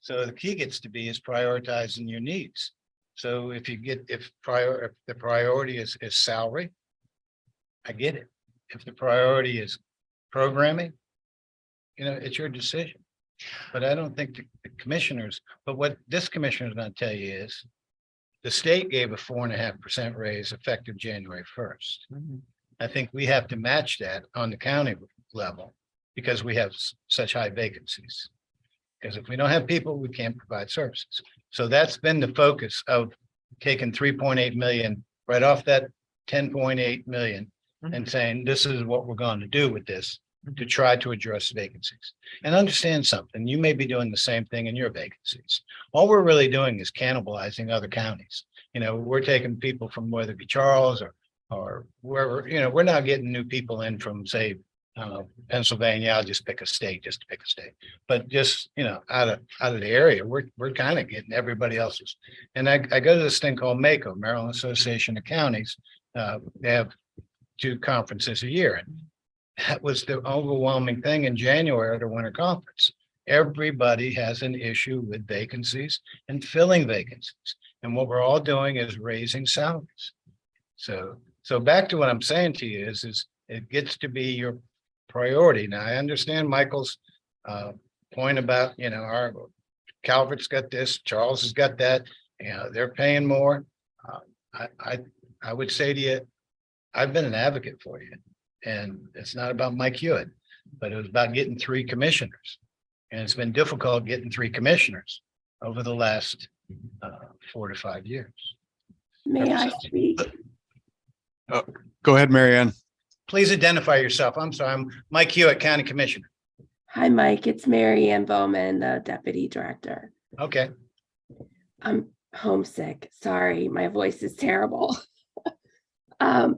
S11: So the key gets to be is prioritizing your needs. So if the priority is salary, I get it. If the priority is programming, it's your decision. But I don't think the commissioners, but what this commissioner is gonna tell you is the state gave a 4.5% raise effective January 1st. I think we have to match that on the county level because we have such high vacancies. Because if we don't have people, we can't provide services. So that's been the focus of taking 3.8 million right off that 10.8 million and saying, this is what we're going to do with this to try to address vacancies. And understand something, you may be doing the same thing in your vacancies. All we're really doing is cannibalizing other counties. We're taking people from whether it be Charles or wherever, we're not getting new people in from, say, Pennsylvania. I'll just pick a state, just to pick a state. But just, out of the area, we're kind of getting everybody else's. And I go to this thing called MACO, Maryland Association of Counties. They have 2 conferences a year. And that was the overwhelming thing in January at the winter conference. Everybody has an issue with vacancies and filling vacancies. And what we're all doing is raising salaries. So back to what I'm saying to you is it gets to be your priority. Now, I understand Michael's point about, our Calvert's got this, Charles has got that, they're paying more. I would say to you, I've been an advocate for you. And it's not about Mike Hewitt, but it was about getting 3 commissioners. And it's been difficult getting 3 commissioners over the last 4 to 5 years.
S6: May I speak?
S1: Go ahead, Mary Ann.
S11: Please identify yourself. I'm sorry, I'm Mike Hewitt, County Commissioner.
S6: Hi, Mike. It's Mary Ann Bowman, the Deputy Director.
S11: Okay.
S6: I'm homesick. Sorry, my voice is terrible. I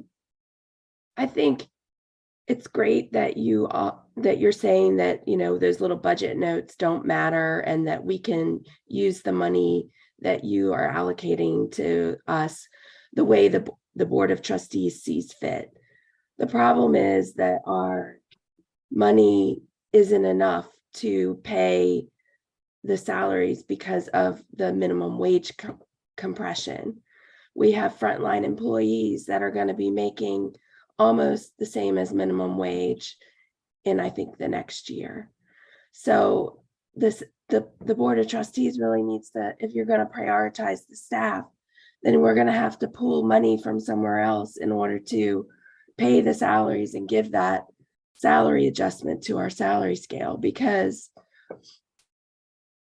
S6: think it's great that you're saying that, those little budget notes don't matter and that we can use the money that you are allocating to us the way the Board of Trustees sees fit. The problem is that our money isn't enough to pay the salaries because of the minimum wage compression. We have frontline employees that are going to be making almost the same as minimum wage in, I think, the next year. So the Board of Trustees really needs to, if you're going to prioritize the staff, then we're going to have to pull money from somewhere else in order to pay the salaries and give that salary adjustment to our salary scale, because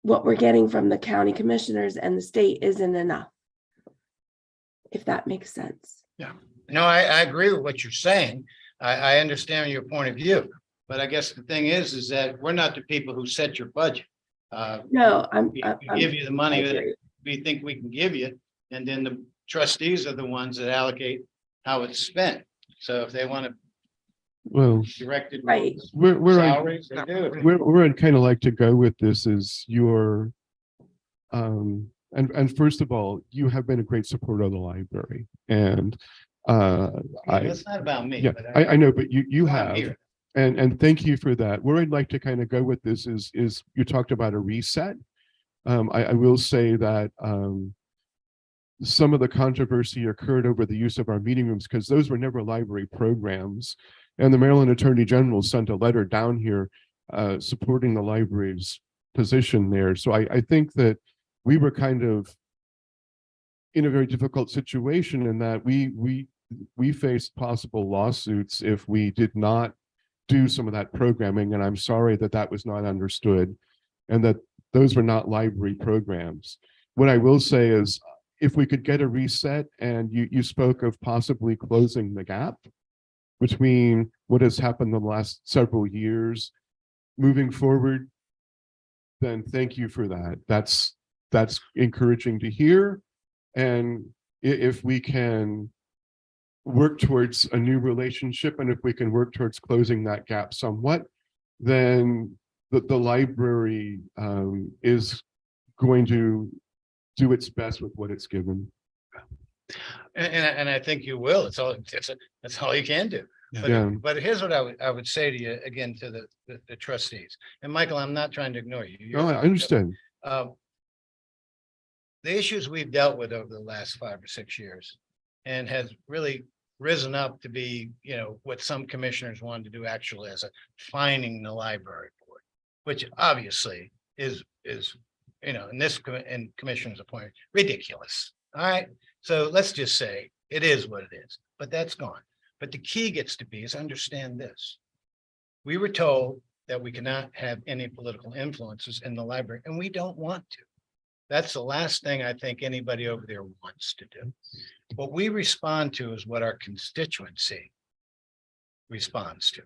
S6: what we're getting from the county commissioners and the state isn't enough. If that makes sense.
S11: No, I agree with what you're saying. I understand your point of view, but I guess the thing is that we're not the people who set your budget.
S6: No,
S11: We give you the money that we think we can give you, and then the trustees are the ones that allocate how it's spent. So if they want to
S8: Well,
S11: direct it.
S6: Right.
S8: we're
S11: Salaries, they do.
S8: where I'd kind of like to go with this is your, and first of all, you have been a great supporter of the library, and
S11: It's not about me.
S8: yeah,
S11: but
S8: I know, but you
S11: I'm
S8: have,
S11: here.
S8: and thank you for that. Where I'd like to kind of go with this is you talked about a reset. I will say that some of the controversy occurred over the use of our meeting rooms because those were never library programs. And the Maryland Attorney General sent a letter down here supporting the library's position there. So I think that we were kind of in a very difficult situation in that we faced possible lawsuits if we did not do some of that programming. And I'm sorry that that was not understood and that those were not library programs. What I will say is if we could get a reset, and you spoke of possibly closing the gap between what has happened in the last several years moving forward, then thank you for that. That's encouraging to hear. And if we can work towards a new relationship, and if we can work towards closing that gap somewhat, then the library is going to do its best with what it's given.
S11: And I think you will. That's all you can do.
S8: Yeah.
S11: But here's what I would say to you again, to the trustees. And Michael, I'm not trying to ignore you.
S8: No, I understand.
S11: The issues we've dealt with over the last 5 or 6 years and has really risen up to be, what some commissioners wanted to do actually as a fining the library board, which obviously is in this in commissioner's appointment, ridiculous. All right. So let's just say it is what it is, but that's gone. But the key gets to be is understand this. We were told that we cannot have any political influences in the library, and we don't want to. That's the last thing I think anybody over there wants to do. What we respond to is what our constituency responds to.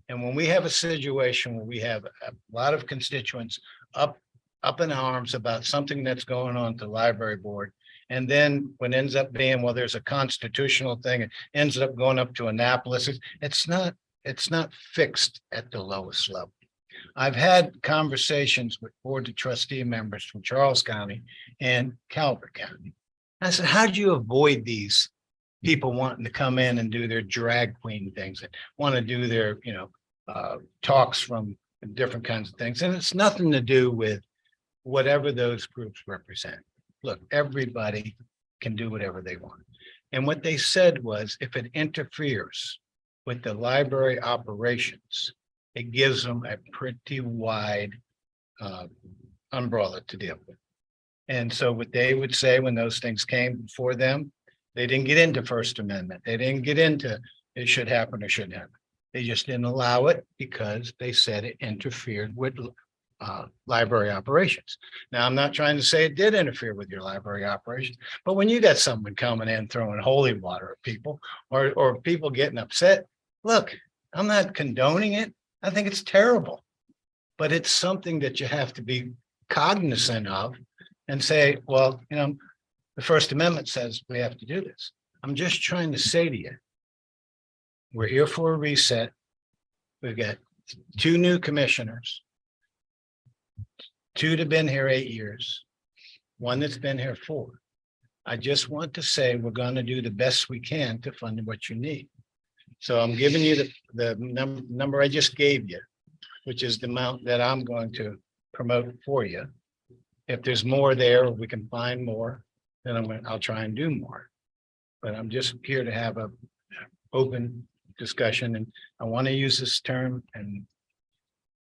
S11: And when we have a situation where we have a lot of constituents up in arms about something that's going on at the library board, and then what ends up being, well, there's a constitutional thing, it ends up going up to Annapolis. It's not fixed at the lowest level. I've had conversations with board of trustee members from Charles County and Calvert County. I said, how do you avoid these people wanting to come in and do their drag queen things and want to do their, talks from different kinds of things? And it's nothing to do with whatever those groups represent. Look, everybody can do whatever they want. And what they said was, if it interferes with the library operations, it gives them a pretty wide umbrella to deal with. And so what they would say when those things came before them, they didn't get into First Amendment. They didn't get into it should happen or shouldn't happen. They just didn't allow it because they said it interfered with library operations. Now, I'm not trying to say it did interfere with your library operations, but when you got someone coming in throwing holy water at people or people getting upset, look, I'm not condoning it. I think it's terrible, but it's something that you have to be cognizant of and say, well, the First Amendment says we have to do this. I'm just trying to say to you, we're here for a reset. We've got 2 new commissioners, 2 that have been here 8 years, 1 that's been here 4. I just want to say we're going to do the best we can to fund what you need. So I'm giving you the number I just gave you, which is the amount that I'm going to promote for you. If there's more there, we can find more, then I'll try and do more. But I'm just here to have a open discussion, and I want to use this term and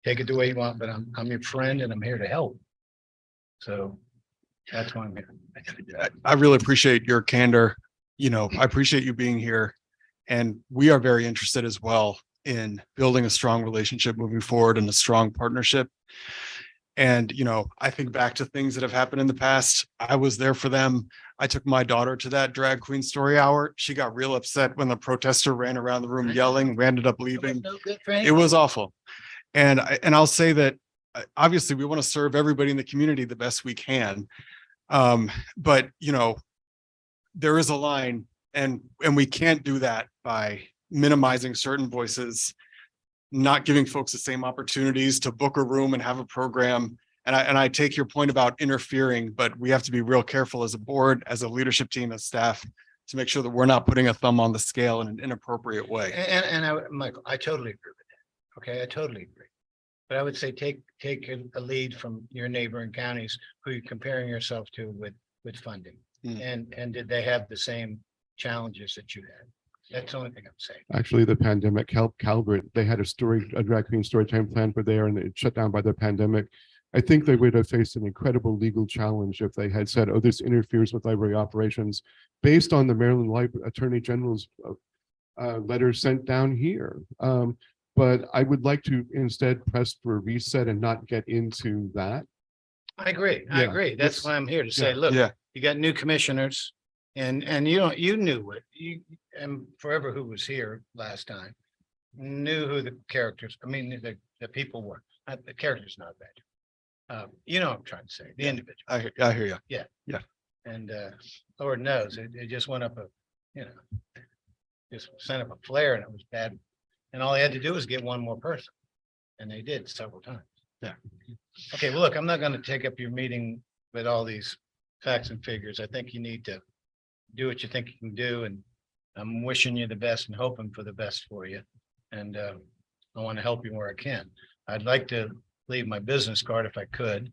S11: take it the way you want, but I'm your friend and I'm here to help. So that's why I'm here.
S1: I really appreciate your candor. I appreciate you being here. And we are very interested as well in building a strong relationship moving forward and a strong partnership. And, I think back to things that have happened in the past. I was there for them. I took my daughter to that drag queen story hour. She got real upset when the protester ran around the room yelling. We ended up leaving. It was awful. And I'll say that obviously we want to serve everybody in the community the best we can. But there is a line, and we can't do that by minimizing certain voices, not giving folks the same opportunities to book a room and have a program. And I take your point about interfering, but we have to be real careful as a board, as a leadership team, as staff, to make sure that we're not putting a thumb on the scale in an inappropriate way.
S11: Michael, I totally agree with that. Okay, I totally agree. But I would say take a lead from your neighboring counties who you're comparing yourself to with funding. And did they have the same challenges that you had? That's the only thing I'm saying.
S8: Actually, the pandemic helped Calvert. They had a drag queen story time plan for there, and it shut down by the pandemic. I think they would have faced an incredible legal challenge if they had said, oh, this interferes with library operations based on the Maryland Attorney General's letter sent down here. But I would like to instead press for a reset and not get into that.
S11: I agree. I agree. That's why I'm here to say, look, you got new commissioners, and you knew it. You and forever who was here last time knew who the characters. I mean, the people were. The characters not bad. What I'm trying to say. The individual.
S1: I hear you.
S11: Yeah.
S1: Yeah.
S11: And Lord knows it just went up just sent up a flare, and it was bad. And all they had to do was get one more person, and they did several times.
S1: Yeah.
S11: Okay, well, look, I'm not going to take up your meeting with all these facts and figures. I think you need to do what you think you can do, and I'm wishing you the best and hoping for the best for you. And I want to help you where I can. I'd like to leave my business card if I could,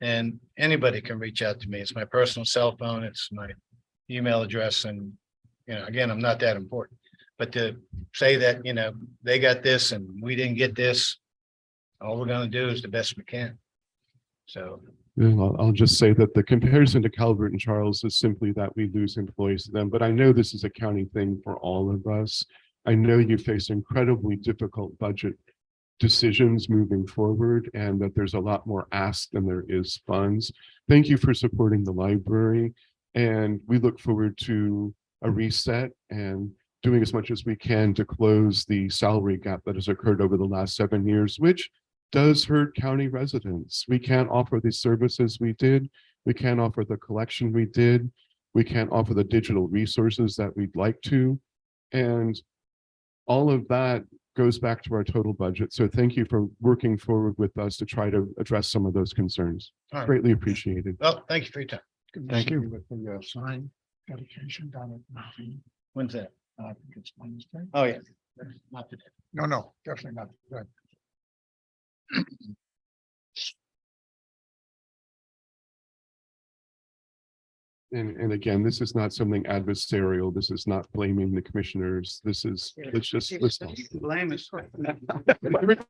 S11: and anybody can reach out to me. It's my personal cell phone. It's my email address. And, again, I'm not that important, but to say that, they got this and we didn't get this, all we're going to do is the best we can. So
S8: I'll just say that the comparison to Calvert and Charles is simply that we lose employees to them. But I know this is a county thing for all of us. I know you face incredibly difficult budget decisions moving forward, and that there's a lot more ask than there is funds. Thank you for supporting the library. And we look forward to a reset and doing as much as we can to close the salary gap that has occurred over the last 7 years, which does hurt county residents. We can't offer the services we did. We can't offer the collection we did. We can't offer the digital resources that we'd like to. And all of that goes back to our total budget. So thank you for working forward with us to try to address some of those concerns.
S11: All right.
S8: Greatly appreciated.
S11: Well, thank you for your time.
S1: Thank you.
S9: With the sign dedication down at Mountain.
S11: When's that?
S9: I think it's Wednesday.
S11: Oh, yeah. Not today.
S9: No, definitely not. Good.
S8: And again, this is not something adversarial. This is not blaming the commissioners. This is, let's
S11: Blame is.
S8: everybody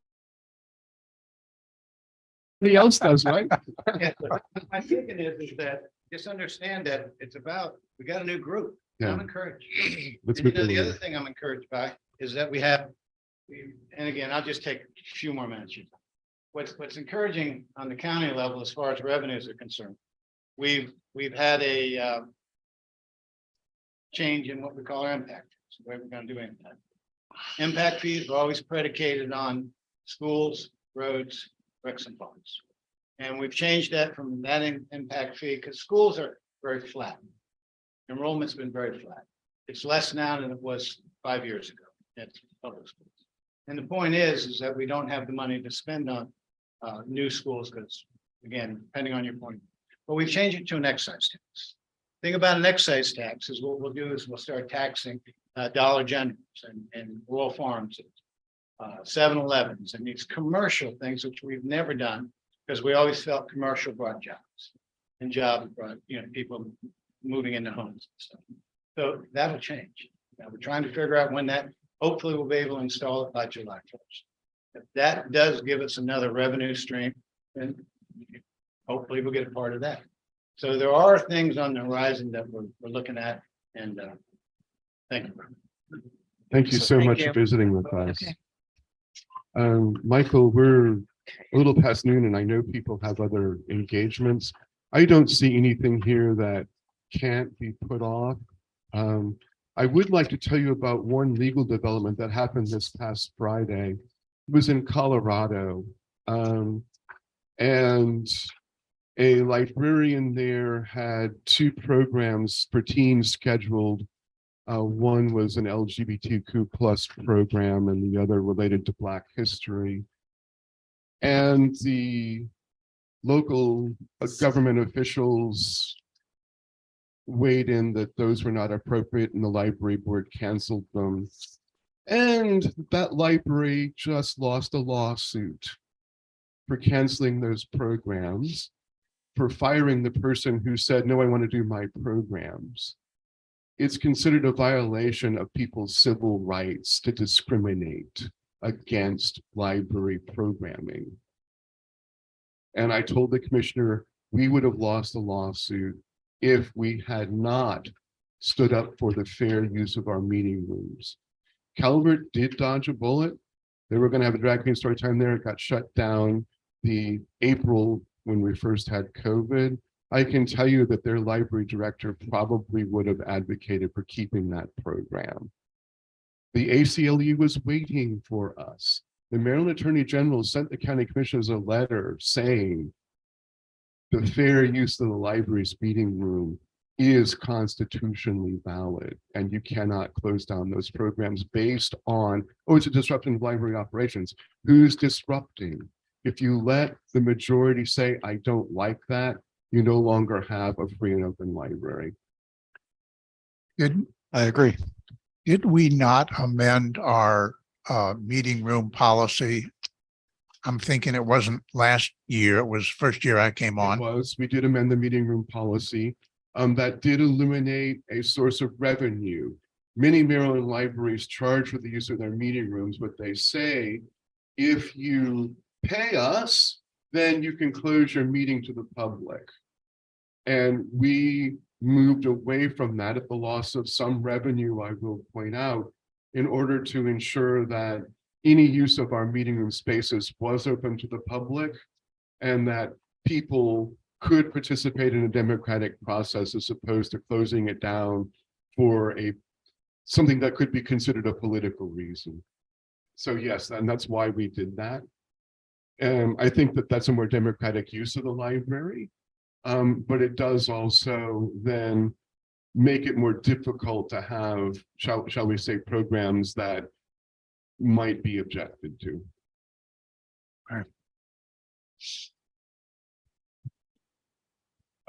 S8: else does, right?
S11: My thinking is that just understand that it's about, we got a new group.
S8: Yeah.
S11: I'm encouraged.
S8: Let's
S11: And
S8: move
S11: the other
S8: forward.
S11: thing I'm encouraged by is that and again, I'll just take a few more minutes. What's encouraging on the county level as far as revenues are concerned, we've had a change in what we call our impact. So the way we're going to do impact. Impact fees are always predicated on schools, roads, bricks and parks. And we've changed that from that impact fee because schools are very flat. Enrollment's been very flat. It's less now than it was 5 years ago at public schools. And the point is that we don't have the money to spend on new schools because, again, depending on your point. But we've changed it to an excise tax. Thing about an excise tax is what we'll do is we'll start taxing Dollar Generals and Rural Farms, 7-Elevens, and these commercial things which we've never done. Because we always felt commercial brought jobs and jobs brought, people moving into homes and stuff. So that'll change. Now we're trying to figure out when that, hopefully we'll be able to install it by July 1st. If that does give us another revenue stream, then hopefully we'll get a part of that. So there are things on the horizon that we're looking at, and thank you.
S8: Thank you so
S2: Thank
S8: much
S2: you.
S8: for visiting with us.
S2: Okay.
S8: Michael, we're a little past noon and I know people have other engagements. I don't see anything here that can't be put off. I would like to tell you about one legal development that happened this past Friday. It was in Colorado. And a librarian there had 2 programs for teens scheduled. One was an LGBTQ plus program and the other related to Black history. And the local government officials weighed in that those were not appropriate and the library board canceled them. And that library just lost a lawsuit for canceling those programs, for firing the person who said, no, I want to do my programs. It's considered a violation of people's civil rights to discriminate against library programming. And I told the commissioner we would have lost the lawsuit if we had not stood up for the fair use of our meeting rooms. Calvert did dodge a bullet. They were going to have a drag queen story time there. It got shut down the April when we first had COVID. I can tell you that their library director probably would have advocated for keeping that program. The ACLU was waiting for us. The Maryland Attorney General sent the county commissioners a letter saying the fair use of the library's meeting room is constitutionally valid and you cannot close down those programs based on, oh, it's a disruption of library operations. Who's disrupting? If you let the majority say, I don't like that, you no longer have a free and open library.
S1: I agree.
S9: Did we not amend our meeting room policy? I'm thinking it wasn't last year. It was first year I came on.
S8: We did amend the meeting room policy. That did eliminate a source of revenue. Many Maryland libraries charge for the use of their meeting rooms, but they say, if you pay us, then you can close your meeting to the public. And we moved away from that at the loss of some revenue, I will point out, in order to ensure that any use of our meeting room spaces was open to the public and that people could participate in a democratic process as opposed to closing it down for something that could be considered a political reason. So yes, and that's why we did that. I think that that's a more democratic use of the library, but it does also then make it more difficult to have, shall we say, programs that might be objected to.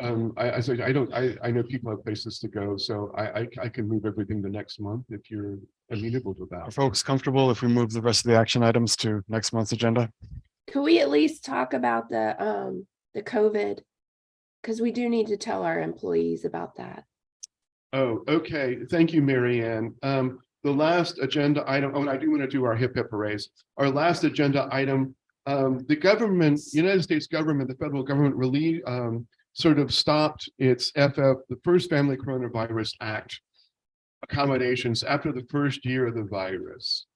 S8: I know people have places to go, so I can move everything to next month if you're amenable to
S1: Are
S8: that.
S1: folks comfortable if we move the rest of the action items to next month's agenda?
S6: Could we at least talk about the COVID? Because we do need to tell our employees about that.
S8: Oh, okay. Thank you, Mary Ann. The last agenda item, oh, and I do want to do our hip hip arrays. Our last agenda item, the government, United States government, the federal government really sort of stopped its the first Family Coronavirus Act accommodations after the first year of the virus.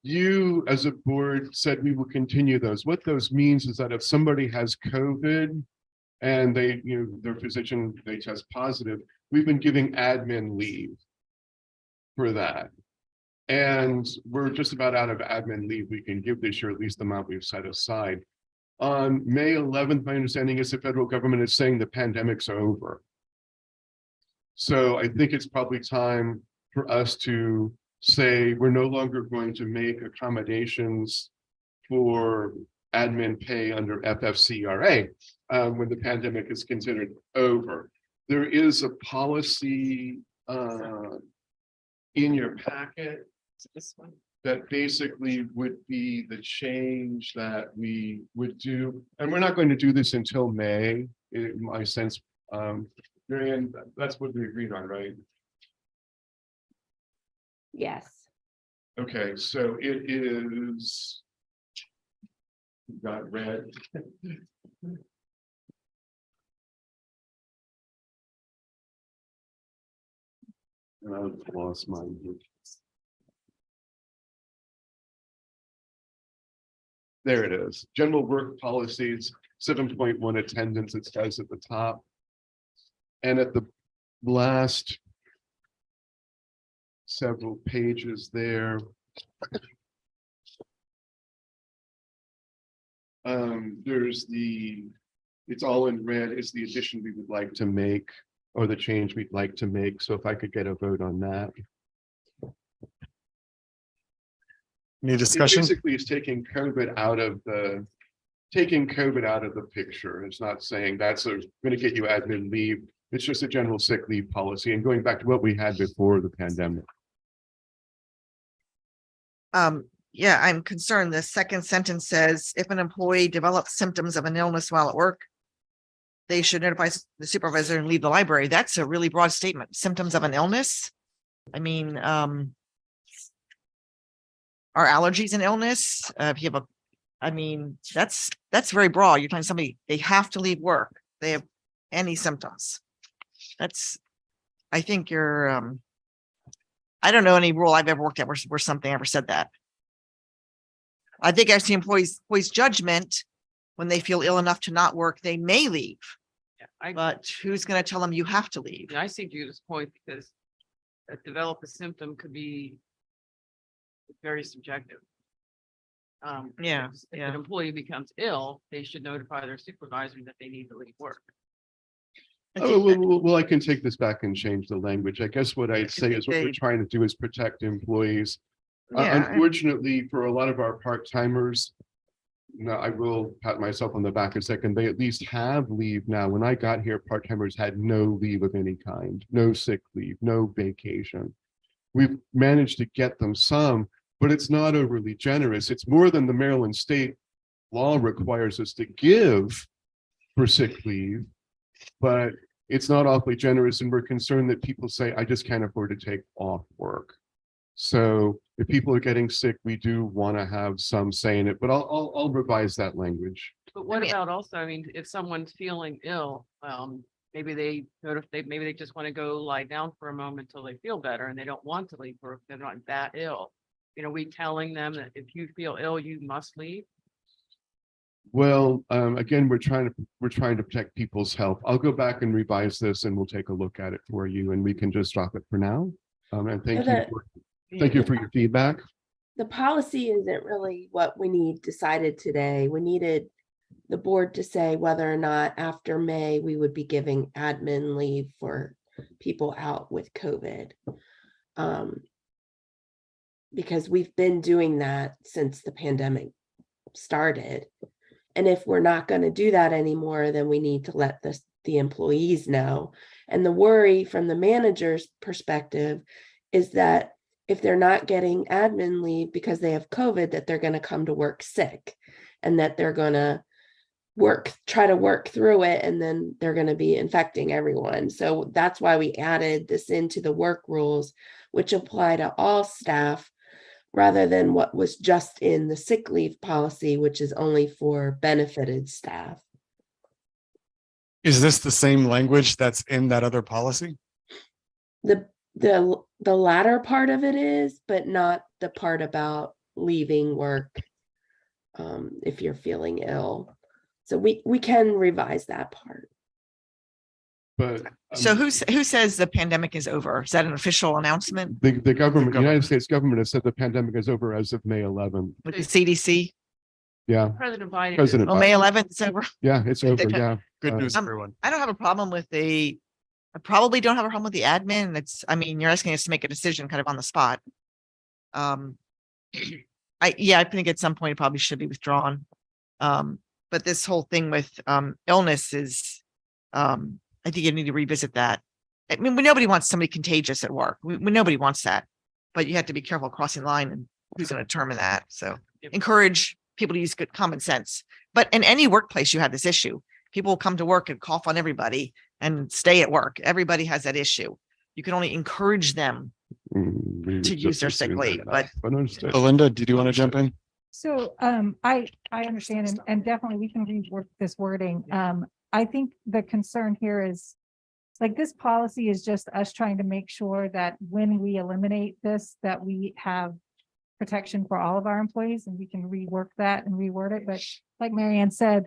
S8: You as a board said we will continue those. What those means is that if somebody has COVID and they, their physician, they test positive, we've been giving admin leave for that. And we're just about out of admin leave we can give this year, at least the amount we've set aside. On May 11th, my understanding is the federal government is saying the pandemic's over. So I think it's probably time for us to say we're no longer going to make accommodations for admin pay under FFCRA when the pandemic is considered over. There is a policy in your packet.
S2: This one.
S4: that basically would be the change that we would do. And we're not going to do this until May, in my sense. Marianne, that's what we agreed on, right?
S6: Yes.
S4: Okay, so it is. Got red. I've lost my. There it is. General work policies, 7.1 attendance, it says at the top. And at the last several pages there. There's it's all in red is the addition we would like to make, or the change we'd like to make. So if I could get a vote on that.
S1: Any
S4: It
S1: discussion?
S4: basically is taking COVID out of the picture. It's not saying that's going to get you admin leave. It's just a general sick leave policy and going back to what we had before the pandemic.
S2: Yeah, I'm concerned. The second sentence says, if an employee develops symptoms of an illness while at work, they should notify the supervisor and leave the library. That's a really broad statement. Symptoms of an illness. I mean, are allergies an illness? If you have that's very broad. You're telling somebody they have to leave work. They have any symptoms. I think you're, I don't know any rule I've ever worked at where something ever said that. I think actually employees judgment when they feel ill enough to not work, they may leave.
S7: Yeah,
S2: But who's going to tell them you have to leave?
S7: I see Judith's point because develop a symptom could be very subjective.
S2: Yeah,
S7: If
S2: yeah.
S7: an employee becomes ill, they should notify their supervisor that they need to leave work.
S4: Oh, well, I can take this back and change the language. I guess what I'd say is what we're trying to do is protect employees.
S2: Yeah.
S4: Unfortunately, for a lot of our part-timers, now I will pat myself on the back a second, they at least have leave now. When I got here, part-timers had no leave of any kind, no sick leave, no vacation. We've managed to get them some, but it's not overly generous. It's more than the Maryland state law requires us to give for sick leave, but it's not awfully generous. And we're concerned that people say, I just can't afford to take off work. So if people are getting sick, we do want to have some say in it, but I'll revise that language.
S7: But what about also, I mean, if someone's feeling ill, maybe they just want to go lie down for a moment until they feel better and they don't want to leave work. They're not that ill. We telling them that if you feel ill, you must leave.
S4: Well, again, we're trying to protect people's health. I'll go back and revise this and we'll take a look at it for you and we can just drop it for now. And thank you for your feedback.
S6: The policy isn't really what we need decided today. We needed the board to say whether or not after May, we would be giving admin leave for people out with COVID. Because we've been doing that since the pandemic started. And if we're not going to do that anymore, then we need to let the employees know. And the worry from the manager's perspective is that if they're not getting admin leave because they have COVID, that they're going to come to work sick and that they're going to try to work through it. And then they're going to be infecting everyone. So that's why we added this into the work rules, which apply to all staff rather than what was just in the sick leave policy, which is only for benefited staff.
S1: Is this the same language that's in that other policy?
S6: The latter part of it is, but not the part about leaving work if you're feeling ill. So we can revise that part.
S4: But
S2: So who says the pandemic is over? Is that an official announcement
S4: the government, the United States government has said the pandemic is over as of May 11th.
S2: with the CDC?
S4: Yeah.
S7: President Biden.
S4: President
S2: Well, May
S4: Biden.
S2: 11th, it's over.
S4: Yeah, it's over. Yeah.
S1: Good news,
S2: Um,
S1: everyone.
S2: I don't have a problem with I probably don't have a problem with the admin. I mean, you're asking us to make a decision kind of on the spot. I think at some point it probably should be withdrawn. But this whole thing with illness is, I think you need to revisit that. I mean, nobody wants somebody contagious at work. Nobody wants that, but you have to be careful crossing the line and who's going to determine that. So encourage people to use good common sense. But in any workplace, you have this issue. People will come to work and cough on everybody and stay at work. Everybody has that issue. You can only encourage them
S8: We would
S2: to use
S8: just
S2: their sick
S8: assume
S2: leave,
S8: that,
S2: but
S8: understood.
S1: Belinda, did you want to jump in?
S5: So I understand and definitely we can rework this wording. I think the concern here is like this policy is just us trying to make sure that when we eliminate this, that we have protection for all of our employees and we can rework that and reword it. But like Marianne said,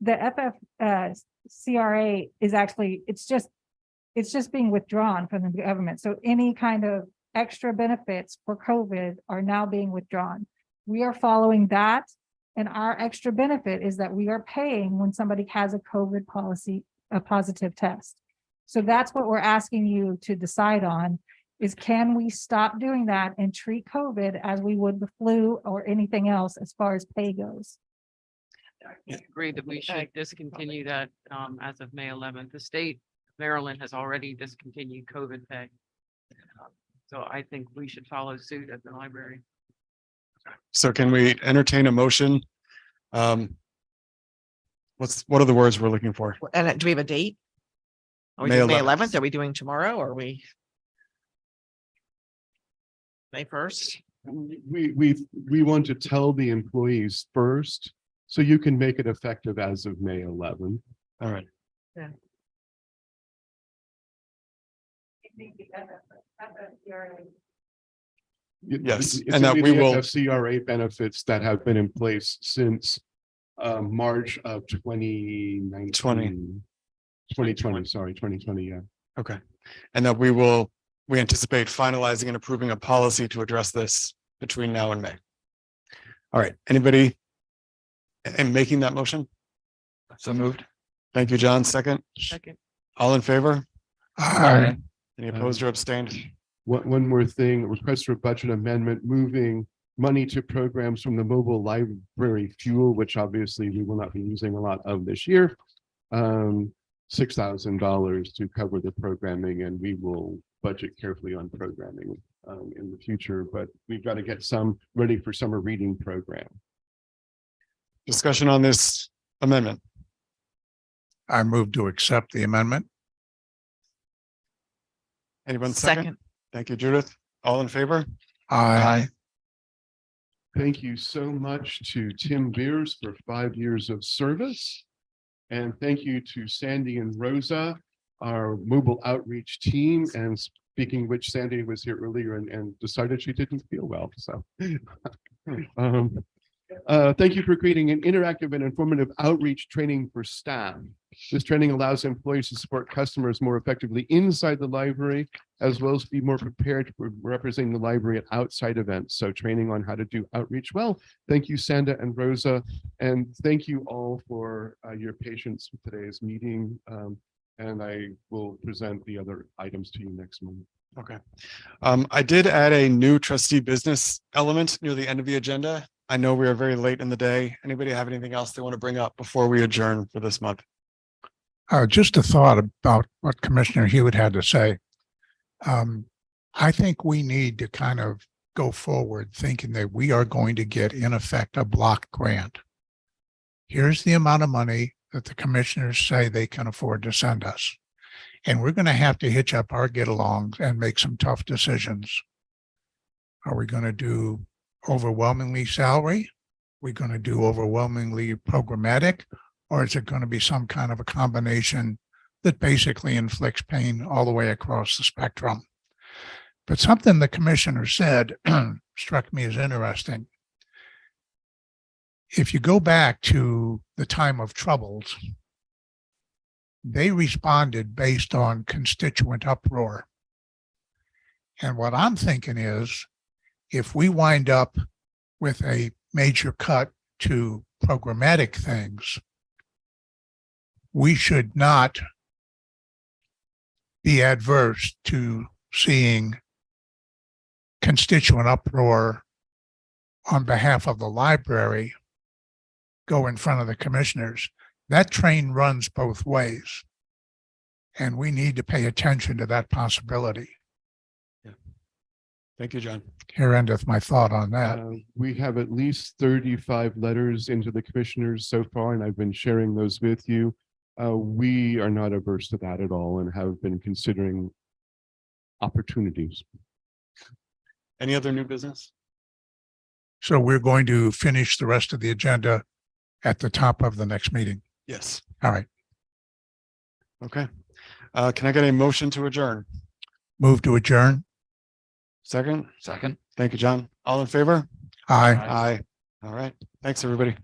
S5: the CRA is actually, it's just being withdrawn from the government. So any kind of extra benefits for COVID are now being withdrawn. We are following that. And our extra benefit is that we are paying when somebody has a COVID policy, a positive test. So that's what we're asking you to decide on is can we stop doing that and treat COVID as we would the flu or anything else as far as pay goes?
S7: I agree that we should discontinue that as of May 11th. The state, Maryland has already discontinued COVID pay. So I think we should follow suit at the library.
S1: So can we entertain a motion? What are the words we're looking for?
S2: and do we have a date? Are we
S1: May
S2: doing May
S1: 11th.
S2: 11th? Are we doing tomorrow? Or are we May 1st?
S8: We want to tell the employees first, so you can make it effective as of May 11th.
S1: All right. Yes,
S8: It's
S1: and that
S8: only
S1: we
S8: the
S1: will-
S8: FCRA benefits that have been in place since March of 2019. 2020, sorry, 2020, yeah.
S1: Okay. And that we anticipate finalizing and approving a policy to address this between now and May. All right, anybody in making that motion?
S3: So moved.
S1: Thank you, John. Second,
S7: Second.
S1: all in favor?
S9: Aye.
S1: Any opposed or abstained?
S8: One more thing, request for a budget amendment, moving money to programs from the mobile library fuel, which obviously we will not be using a lot of this year. $6,000 to cover the programming, and we will budget carefully on programming in the future, but we've got to get some ready for summer reading program.
S1: Discussion on this amendment.
S9: I move to accept the amendment.
S1: Anyone second? Thank you, Judith. All in favor?
S9: Aye.
S8: Thank you so much to Tim Beers for 5 years of service. And thank you to Sandy and Rosa, our mobile outreach team. And speaking of which, Sandy was here earlier and decided she didn't feel well. So thank you for creating an interactive and informative outreach training for staff. This training allows employees to support customers more effectively inside the library, as well as be more prepared for representing the library at outside events. So training on how to do outreach well. Thank you, Sanda and Rosa. And thank you all for your patience with today's meeting. And I will present the other items to you next month.
S1: Okay. I did add a new trustee business element near the end of the agenda. I know we are very late in the day. Anybody have anything else they want to bring up before we adjourn for this month?
S9: Just a thought about what Commissioner Hewitt had to say. I think we need to kind of go forward thinking that we are going to get, in effect, a block grant. Here's the amount of money that the commissioners say they can afford to send us. And we're going to have to hitch up our get-alongs and make some tough decisions. Are we going to do overwhelmingly salary? We're going to do overwhelmingly programmatic, or is it going to be some kind of a combination that basically inflicts pain all the way across the spectrum? But something the commissioner said struck me as interesting. If you go back to the time of troubles, they responded based on constituent uproar. And what I'm thinking is, if we wind up with a major cut to programmatic things, we should not be adverse to seeing constituent uproar on behalf of the library go in front of the commissioners. That train runs both ways, and we need to pay attention to that possibility.
S1: Thank you, John.
S9: Here endeth my thought on that.
S8: We have at least 35 letters into the commissioners so far, and I've been sharing those with you. We are not averse to that at all and have been considering opportunities.
S1: Any other new business?
S9: So we're going to finish the rest of the agenda at the top of the next meeting.
S1: Yes.
S9: All right.
S1: Okay. Can I get a motion to adjourn?
S9: Move to adjourn.
S1: Second?
S3: Second.
S1: Thank you, John. All in favor?
S9: Aye.
S1: Aye. All right. Thanks, everybody.